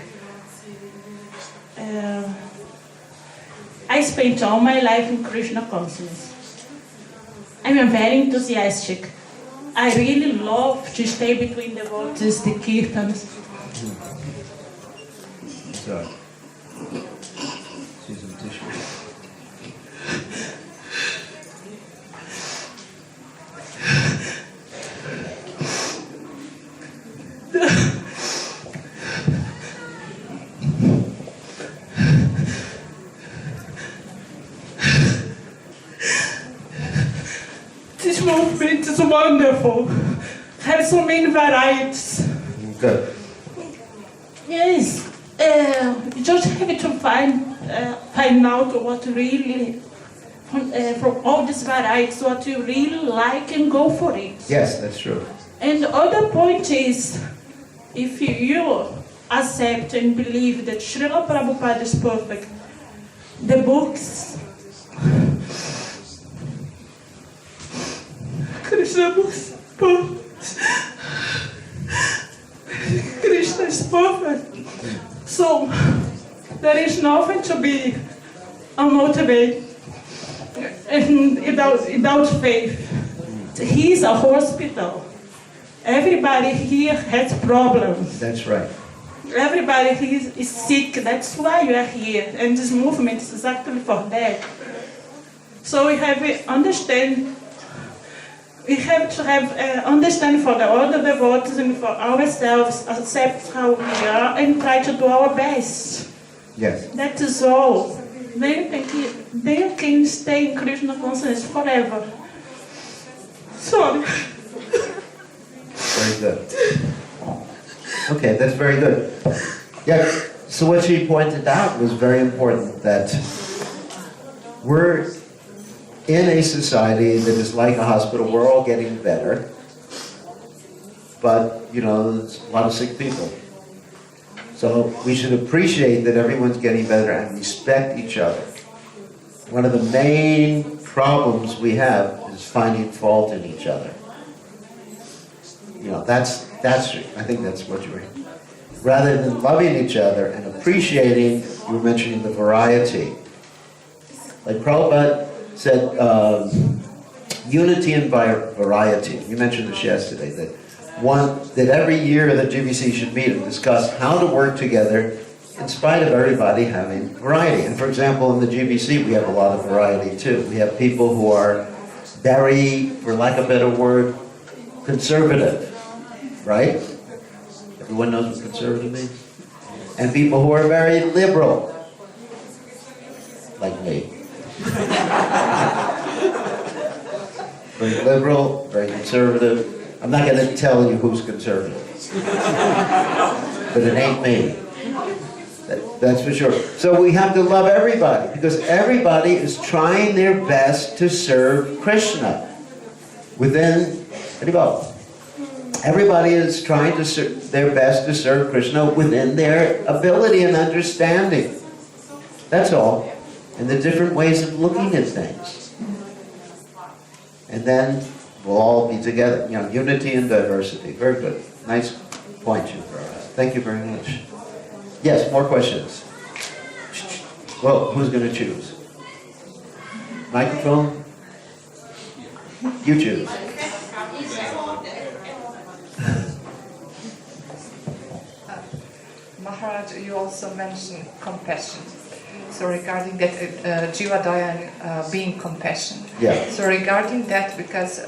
I spent all my life in Krishna consciousness. I'm very enthusiastic. I really love to stay between devotees, the kirtans. Sorry. See some tissue. This movement is wonderful. Have so many varieties. Good. Yes, you just have to find out what really, from all these varieties, what you really like and go for it. Yes, that's true. And the other point is, if you accept and believe that Srila Prabhupada is perfect, the books, Krishna books, perfect. Krishna is perfect. So, there is nothing to be unmotivated and without faith. He is a hospital. Everybody here has problems. That's right. Everybody here is sick. That's why you are here. And this movement is exactly for that. So we have to understand. We have to have understanding for the other devotees and for ourselves, accept how we are, and try to do our best. Yes. That is all. They can stay in Krishna consciousness forever. Sorry. Very good. Okay, that's very good. Yeah, so what she pointed out was very important, that we're in a society that is like a hospital. We're all getting better, but, you know, there's a lot of sick people. So we should appreciate that everyone's getting better and respect each other. One of the main problems we have is finding fault in each other. You know, that's I think that's what you're, rather than loving each other and appreciating, you were mentioning the variety. Like Prabhupada said, unity and variety. You mentioned this yesterday, that every year the GBC should meet and discuss how to work together in spite of everybody having variety. And for example, in the GBC we have a lot of variety too. We have people who are very, for lack of a better word, conservative, right? Everyone knows what conservative means? And people who are very liberal, like me. Very liberal, very conservative. I'm not going to tell you who's conservative. But it ain't me. That's for sure. So we have to love everybody, because everybody is trying their best to serve Krishna within anybody. Everybody is trying to their best to serve Krishna within their ability and understanding. That's all. And the different ways of looking at things. And then we'll all be together. You know, unity and diversity. Very good. Nice point you brought up. Thank you very much. Yes, more questions. Well, who's going to choose? Microphone? You choose. Maharaj, you also mentioned compassion. So regarding that, Jiva Dayan being compassion. Yeah. So regarding that, because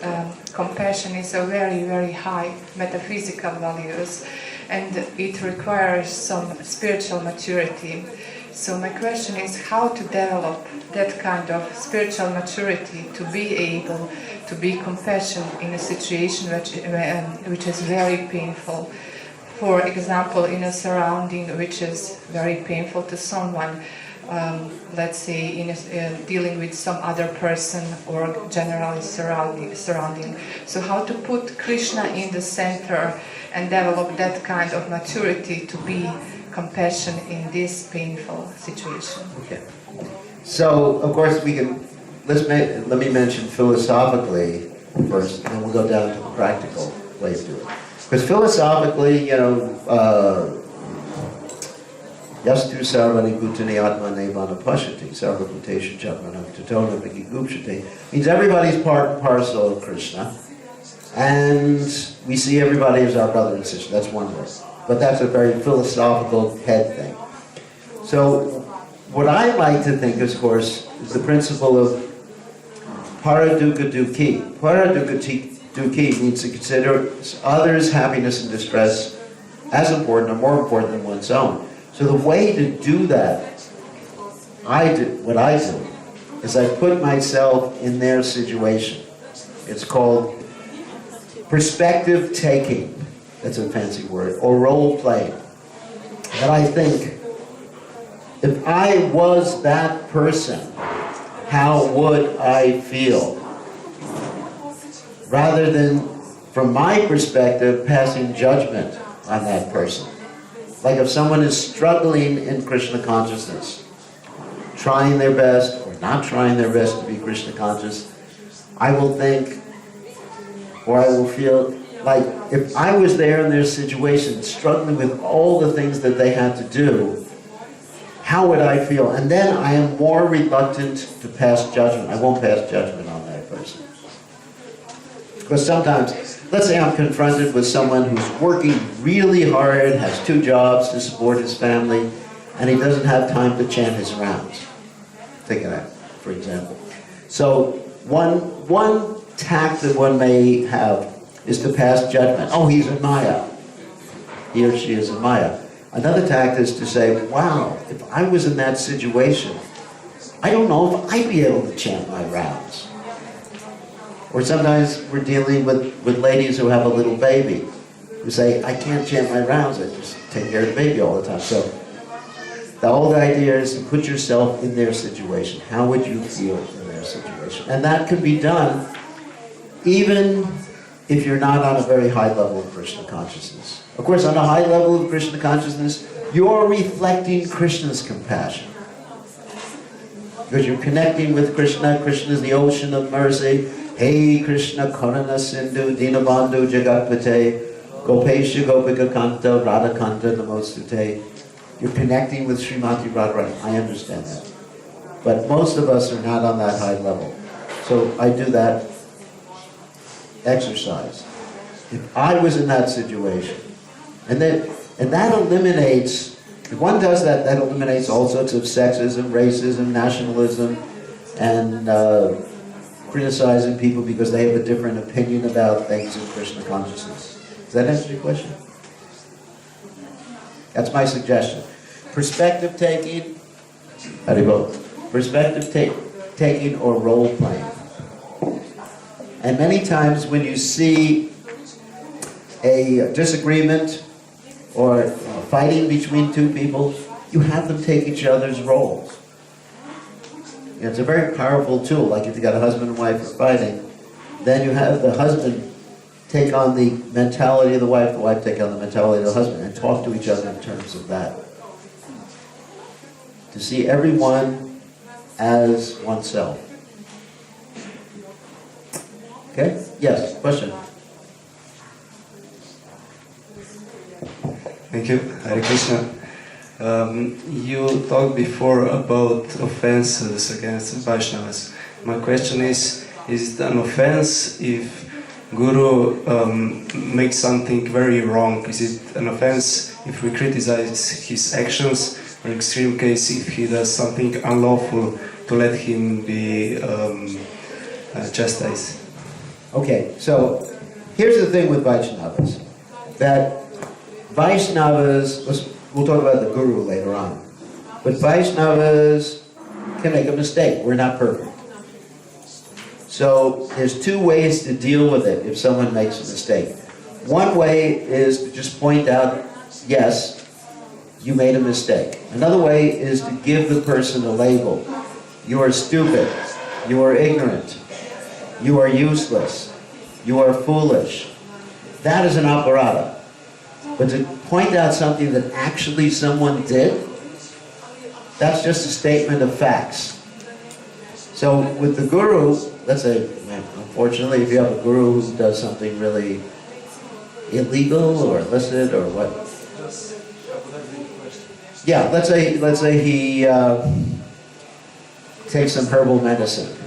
compassion is a very, very high metaphysical values, and it requires some spiritual maturity. So my question is how to develop that kind of spiritual maturity to be able to be compassionate in a situation which is very painful. For example, in a surrounding which is very painful to someone, let's say dealing with some other person or generally surrounding. So how to put Krishna in the center and develop that kind of maturity to be compassionate in this painful situation. Okay. So, of course, let me mention philosophically first, and then we'll go down to the practical way to do it. Because philosophically, Yastu sarvani bhutani atmane vanapashati, sarva bhuteshu chatmanam tatona vigigupshati, means everybody's part and parcel of Krishna, and we see everybody as our brother and sister. That's one way. But that's a very philosophical head thing. So, what I like to think, of course, is the principle of paradukkha dukhi. Paradukkha dukhi means to consider others' happiness and distress as important or more important than one's own. So the way to do that, what I do, is I put myself in their situation. It's called perspective taking. That's a fancy word. Or role playing. That I think, if I was that person, how would I feel? Rather than, from my perspective, passing judgment on that person. Like if someone is struggling in Krishna consciousness, trying their best or not trying their best to be Krishna conscious, I will think, or I will feel like if I was there in their situation, struggling with all the things that they had to do, how would I feel? And then I am more reluctant to pass judgment. I won't pass judgment on that person. Because sometimes, let's say I'm confronted with someone who's working really hard, has 2 jobs to support his family, and he doesn't have time to chant his rounds. Think of that, for example. So one tact that one may have is to pass judgment. Oh, he's in Maya. He or she is in Maya. Another tact is to say, wow, if I was in that situation, I don't know if I'd be able to chant my rounds. Or sometimes we're dealing with ladies who have a little baby, who say, I can't chant my rounds, I just take care of the baby all the time. So the whole idea is to put yourself in their situation. How would you feel in their situation? And that can be done even if you're not on a very high level of Krishna consciousness. Of course, on a high level of Krishna consciousness, you're reflecting Krishna's compassion. Because you're connecting with Krishna. Krishna is the ocean of mercy. Hey Krishna Karana Sindhu Dinabandhu Jagatpate Gopesha Gopika Kanta Radha Kanta Namostute. You're connecting with Srimati Radharani. I understand that. But most of us are not on that high level. So I do that exercise. If I was in that situation, and that eliminates, if one does that, that eliminates all sorts of sexism, racism, nationalism, and criticizing people because they have a different opinion about things in Krishna consciousness. Does that answer your question? That's my suggestion. Perspective taking, perspective taking or role playing. And many times when you see a disagreement or fighting between 2 people, you have them take each other's roles. It's a very powerful tool. Like if you got a husband and wife are fighting, then you have the husband take on the mentality of the wife take on the mentality of the husband, and talk to each other in terms of that. To see everyone as oneself. Okay? Yes, question. Thank you. Hare Krishna. You talked before about offenses against Vaishnavas. My question is it an offense if Guru makes something very wrong? Is it an offense if we criticize his actions, or in extreme case if he does something unlawful, to let him be chastised? Okay, so here's the thing with Vaishnavas, that Vaishnavas, we'll talk about the Guru later on, but Vaishnavas can make a mistake. We're not perfect. So there's two ways to deal with it if someone makes a mistake. One way is to just point out, yes, you made a mistake. Another way is to give the person a label. You are stupid. You are ignorant. You are useless. You are foolish. That is an aparada. But to point out something that actually someone did, that's just a statement of facts. So with the Guru, let's say, unfortunately, if you have a Guru who does something really illegal or illicit or what? Yeah, let's say he takes some herbal medicine.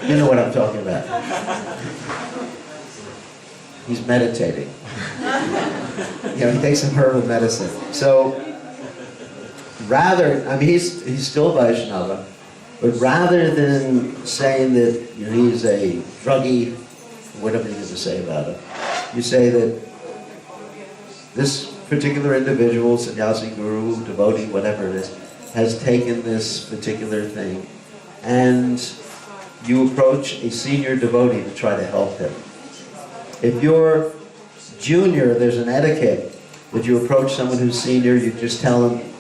You know what I'm talking about. He's meditating. He takes some herbal medicine. So rather, he's still Vaishnava, but rather than saying that he's a druggie, whatever you're going to say about him, you say that this particular individual, sannyasi, guru, devotee, whatever it is, has taken this particular thing, and you approach a senior devotee to try to help him. If you're junior, there's an etiquette that you approach someone who's senior, you just tell him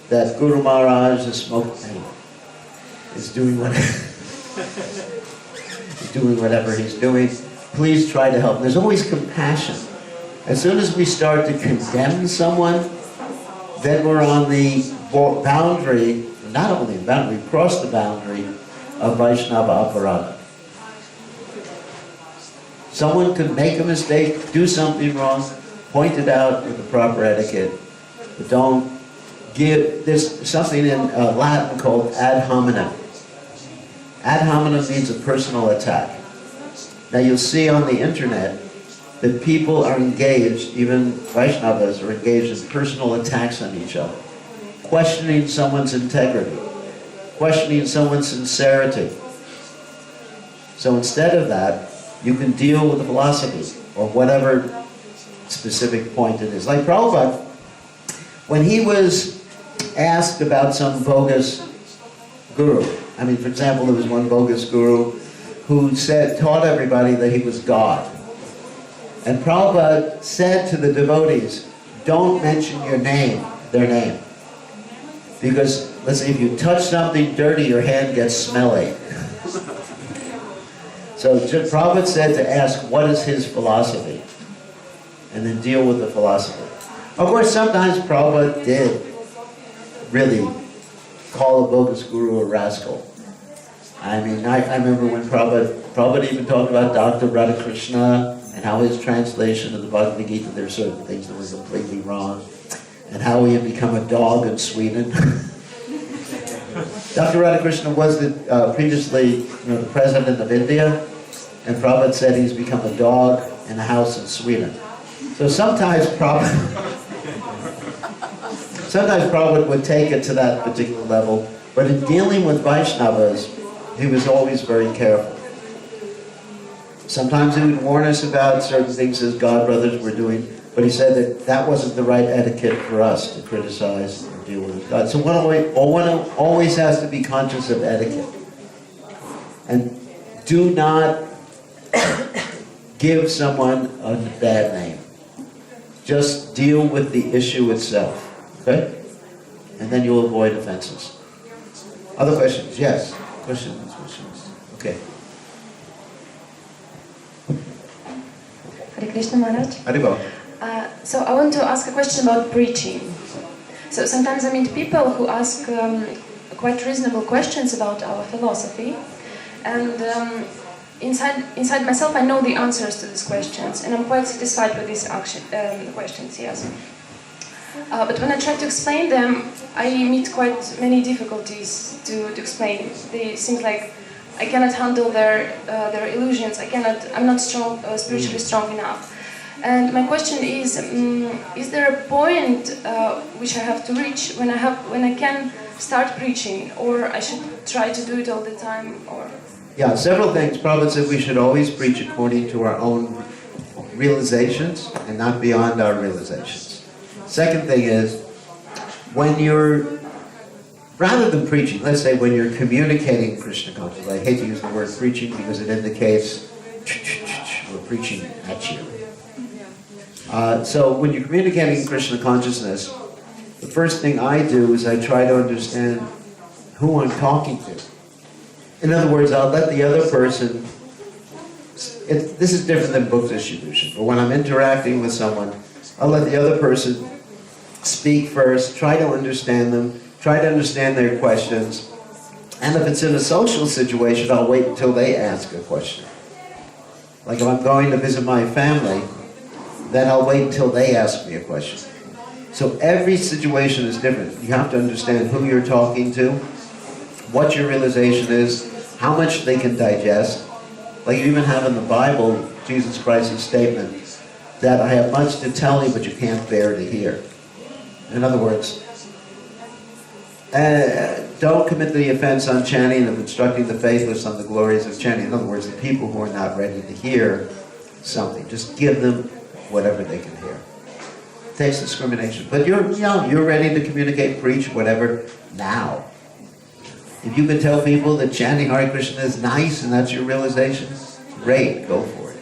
that Guru Maharaj is smoking, is doing whatever he's doing. Please try to help. And there's always compassion. As soon as we start to condemn someone, then we're on the boundary, not only the boundary, we cross the boundary of Vaishnava aparada. Someone could make a mistake, do something wrong, point it out with the proper etiquette, but don't give. There's something in Latin called ad hominem. Ad hominem means a personal attack. Now you'll see on the internet that people are engaged, even Vaishnavas are engaged in personal attacks on each other, questioning someone's integrity, questioning someone's sincerity. So instead of that, you can deal with the philosophy, or whatever specific point it is. Like Prabhupada, when he was asked about some bogus guru, for example, there was one bogus guru who taught everybody that he was God. And Prabhupada said to the devotees, don't mention their name. Because, let's say, if you touch something dirty, your hand gets smelly. So Prabhupada said to ask, what is his philosophy? And then deal with the philosophy. Of course, sometimes Prabhupada did really call a bogus guru a rascal. I remember when Prabhupada even talked about Dr. Krishna and how his translation of the Bhagavad Gita, there are certain things that were completely wrong, and how he had become a dog in Sweden. Dr. Krishna was previously the president of India, and Prabhupada said he's become a dog in a house in Sweden. So sometimes Prabhupada would take it to that particular level, but in dealing with Vaishnavas, he was always very careful. Sometimes he would warn us about certain things his godbrothers were doing, but he said that wasn't the right etiquette for us to criticize and deal with God. So one always has to be conscious of etiquette. And do not give someone a bad name. Just deal with the issue itself. Okay? And then you'll avoid offenses. Other questions? Yes. Questions. Okay. Hare Krishna Maharaj. Haribol. So I want to ask a question about preaching. So sometimes I meet people who ask quite reasonable questions about our philosophy, and inside myself, I know the answers to these questions, and I'm quite satisfied with these questions. Yes. But when I try to explain them, I meet quite many difficulties to explain. They seem like I cannot handle their illusions. I'm not strong, spiritually strong enough. And my question is there a point which I have to reach when I can start preaching, or I should try to do it all the time, or? Yeah, several things. Prabhupada said we should always preach according to our own realizations and not beyond our realizations. Second thing is, when you're, rather than preaching, let's say when you're communicating Krishna consciousness, I hate to use the word preaching because it indicates we're preaching at you. So when you're communicating Krishna consciousness, the first thing I do is I try to understand who I'm talking to. In other words, I'll let the other person, this is different than book distribution, but when I'm interacting with someone, I'll let the other person speak first, try to understand them, try to understand their questions, and if it's in a social situation, I'll wait until they ask a question. Like if I'm going to visit my family, then I'll wait until they ask me a question. So every situation is different. You have to understand who you're talking to, what your realization is, how much they can digest. Like you even have in the Bible, Jesus Christ's statement that I have much to tell you, but you can't bear to hear. In other words, don't commit the offense on chanting of instructing the faithless on the glories of chanting. In other words, the people who are not ready to hear something, just give them whatever they can hear. It takes discrimination. But you're young, you're ready to communicate, preach, whatever, now. If you can tell people that chanting Hare Krishna is nice and that's your realization, great, go for it.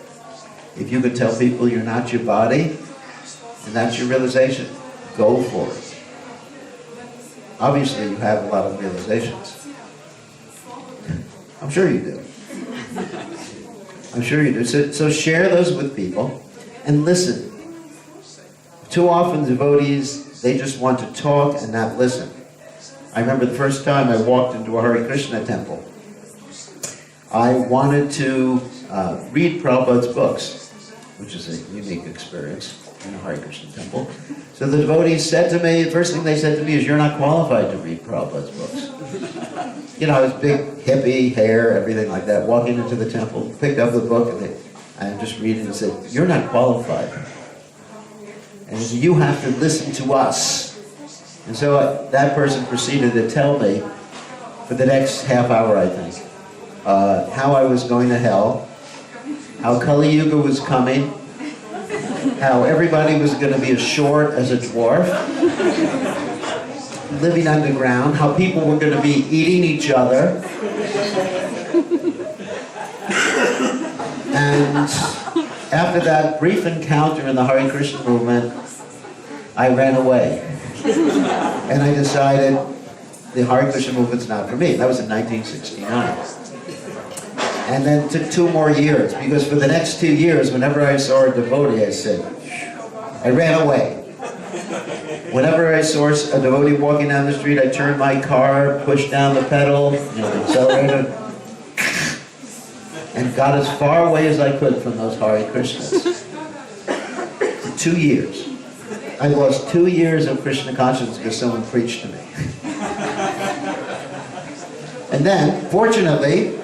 If you can tell people you're not your body and that's your realization, go for it. Obviously, you have a lot of realizations. I'm sure you do. I'm sure you do. So share those with people and listen. Too often devotees, they just want to talk and not listen. I remember the first time I walked into a Hare Krishna temple. I wanted to read Prabhupada's books, which is a unique experience in a Hare Krishna temple. So the devotees said to me, the first thing they said to me is, you're not qualified to read Prabhupada's books. You know, I was big, hippie, hair, everything like that, walking into the temple, picked up the book, and I'm just reading and said, you're not qualified. And he said, you have to listen to us. And so that person proceeded to tell me, for the next half hour, I think, how I was going to hell, how Kali Yuga was coming, how everybody was going to be as short as a dwarf, living underground, how people were going to be eating each other. And after that brief encounter in the Hare Krishna movement, I ran away. And I decided the Hare Krishna movement's not for me. That was in 1969. And then it took 2 more years, because for the next 2 years, whenever I saw a devotee, I ran away. Whenever I saw a devotee walking down the street, I turned my car, pushed down the pedal, accelerated, and got as far away as I could from those Hare Krishnas. For 2 years. I lost 2 years of Krishna consciousness because someone preached to me. And then, fortunately,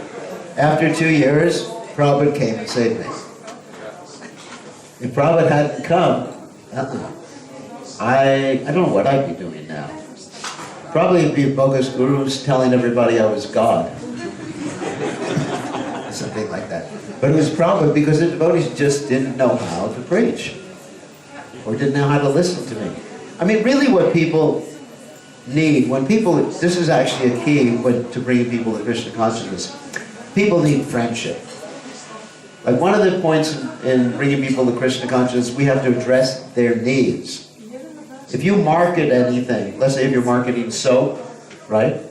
after 2 years, Prabhupada came and saved me. If Prabhupada hadn't come, I don't know what I'd be doing now. Probably it'd be bogus gurus telling everybody I was God. Something like that. But it was Prabhupada because the devotees just didn't know how to preach. Or didn't know how to listen to me. I mean, really what people need, this is actually a key to bringing people to Krishna consciousness. People need friendship. Like one of the points in bringing people to Krishna consciousness, we have to address their needs. If you market anything, let's say if you're marketing soap, right?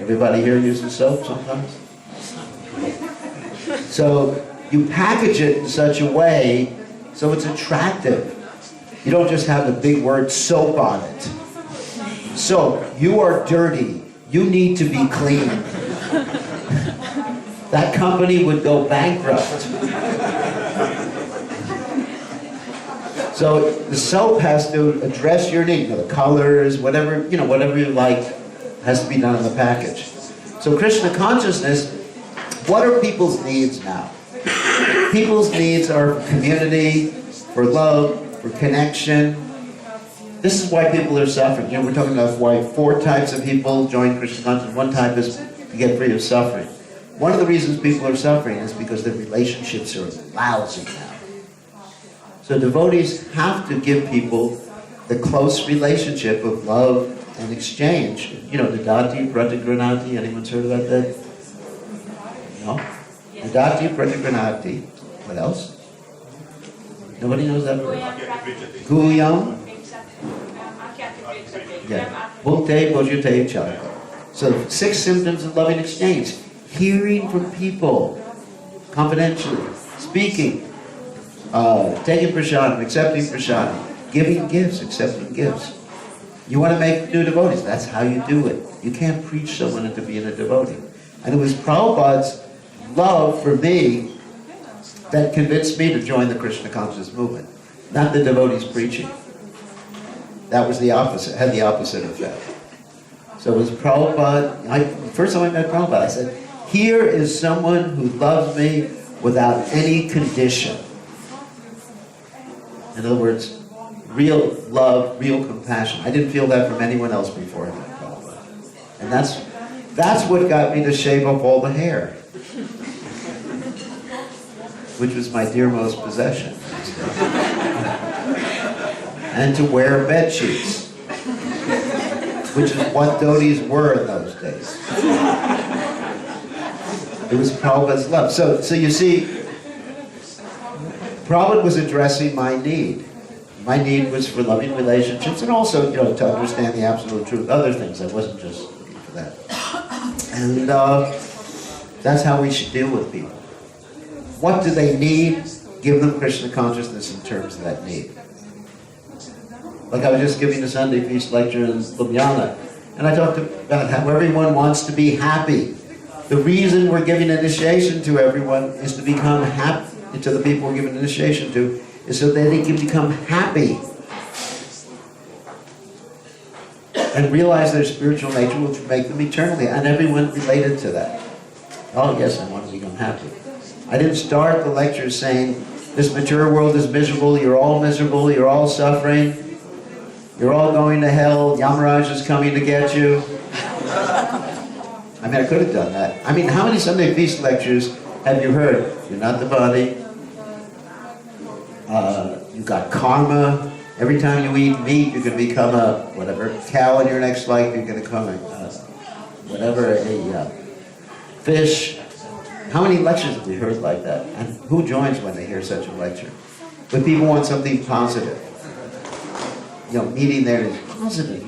Everybody here uses soap sometimes? So you package it in such a way so it's attractive. You don't just have the big word soap on it. So, you are dirty. You need to be clean. that company would go bankrupt. So the soap has to address your need, the colors, whatever you like, has to be done in the package. So Krishna consciousness, what are people's needs now? People's needs are for community, for love, for connection. This is why people are suffering. We're talking about why 4 types of people join Krishna consciousness. One type is to get free of suffering. One of the reasons people are suffering is because their relationships are lousy now. So devotees have to give people the close relationship of love and exchange. Dadati, Pratigranati, anyone's heard about that? No? Dadati, Pratigranati. What else? Nobody knows that word? Guyam? Yeah. Bhute, Bhojute, Chaka. So 6 symptoms of loving exchange. Hearing from people, confidentially, speaking, taking prasadam, accepting prasadam, giving gifts, accepting gifts. You want to make new devotees, that's how you do it. You can't preach someone into being a devotee. And it was Prabhupada's love for me that convinced me to join the Krishna consciousness movement, not the devotees preaching. That was the opposite, had the opposite effect. So it was Prabhupada, first time I met Prabhupada, I said, here is someone who loves me without any condition. In other words, real love, real compassion. I didn't feel that from anyone else before I met Prabhupada. And that's what got me to shave off all the hair, which was my dearmost possession. And to wear bed sheets, which is what dhotis were in those days. It was Prabhupada's love. So you see, Prabhupada was addressing my need. My need was for loving relationships and also, to understand the absolute truth. Other things, I wasn't just looking for that. And that's how we should deal with people. What do they need? Give them Krishna consciousness in terms of that need. Like I was just giving a Sunday feast lecture in Ljubljana, and I talked about how everyone wants to be happy. The reason we're giving initiation to everyone is to become happy, to the people we're giving initiation to, is so that they can become happy and realize their spiritual nature, which will make them eternally. And everyone related to that. Oh yes, I want to become happy. I didn't start the lecture saying, this material world is miserable, you're all suffering, you're all going to hell, Yamaraj is coming to get you. I could have done that. How many Sunday feast lectures have you heard? You're not the body. You've got karma. Every time you eat meat, you're going to become a, cow in your next life. You're going to become a fish. How many lectures have we heard like that? And who joins when they hear such a lecture? But people want something positive. Meeting there is positive.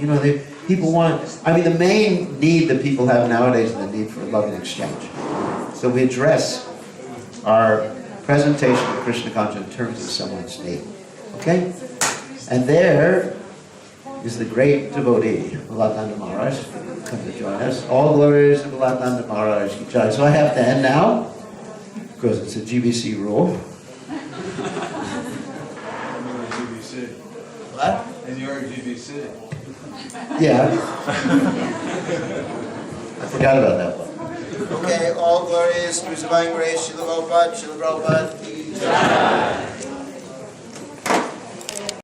People want, the main need that people have nowadays is the need for loving exchange. So we address our presentation of Krishna consciousness in terms of someone's need. Okay? And there is the great devotee, Balatananda Maharaj, come to join us. All glories to Balatananda Maharaj. So I have to end now, because it's a GBC rule. What? And you're a GBC. Yeah. I forgot about that one. Okay, all glories to Divine Grace, Srila Prabhupada, Srila Prabhupada.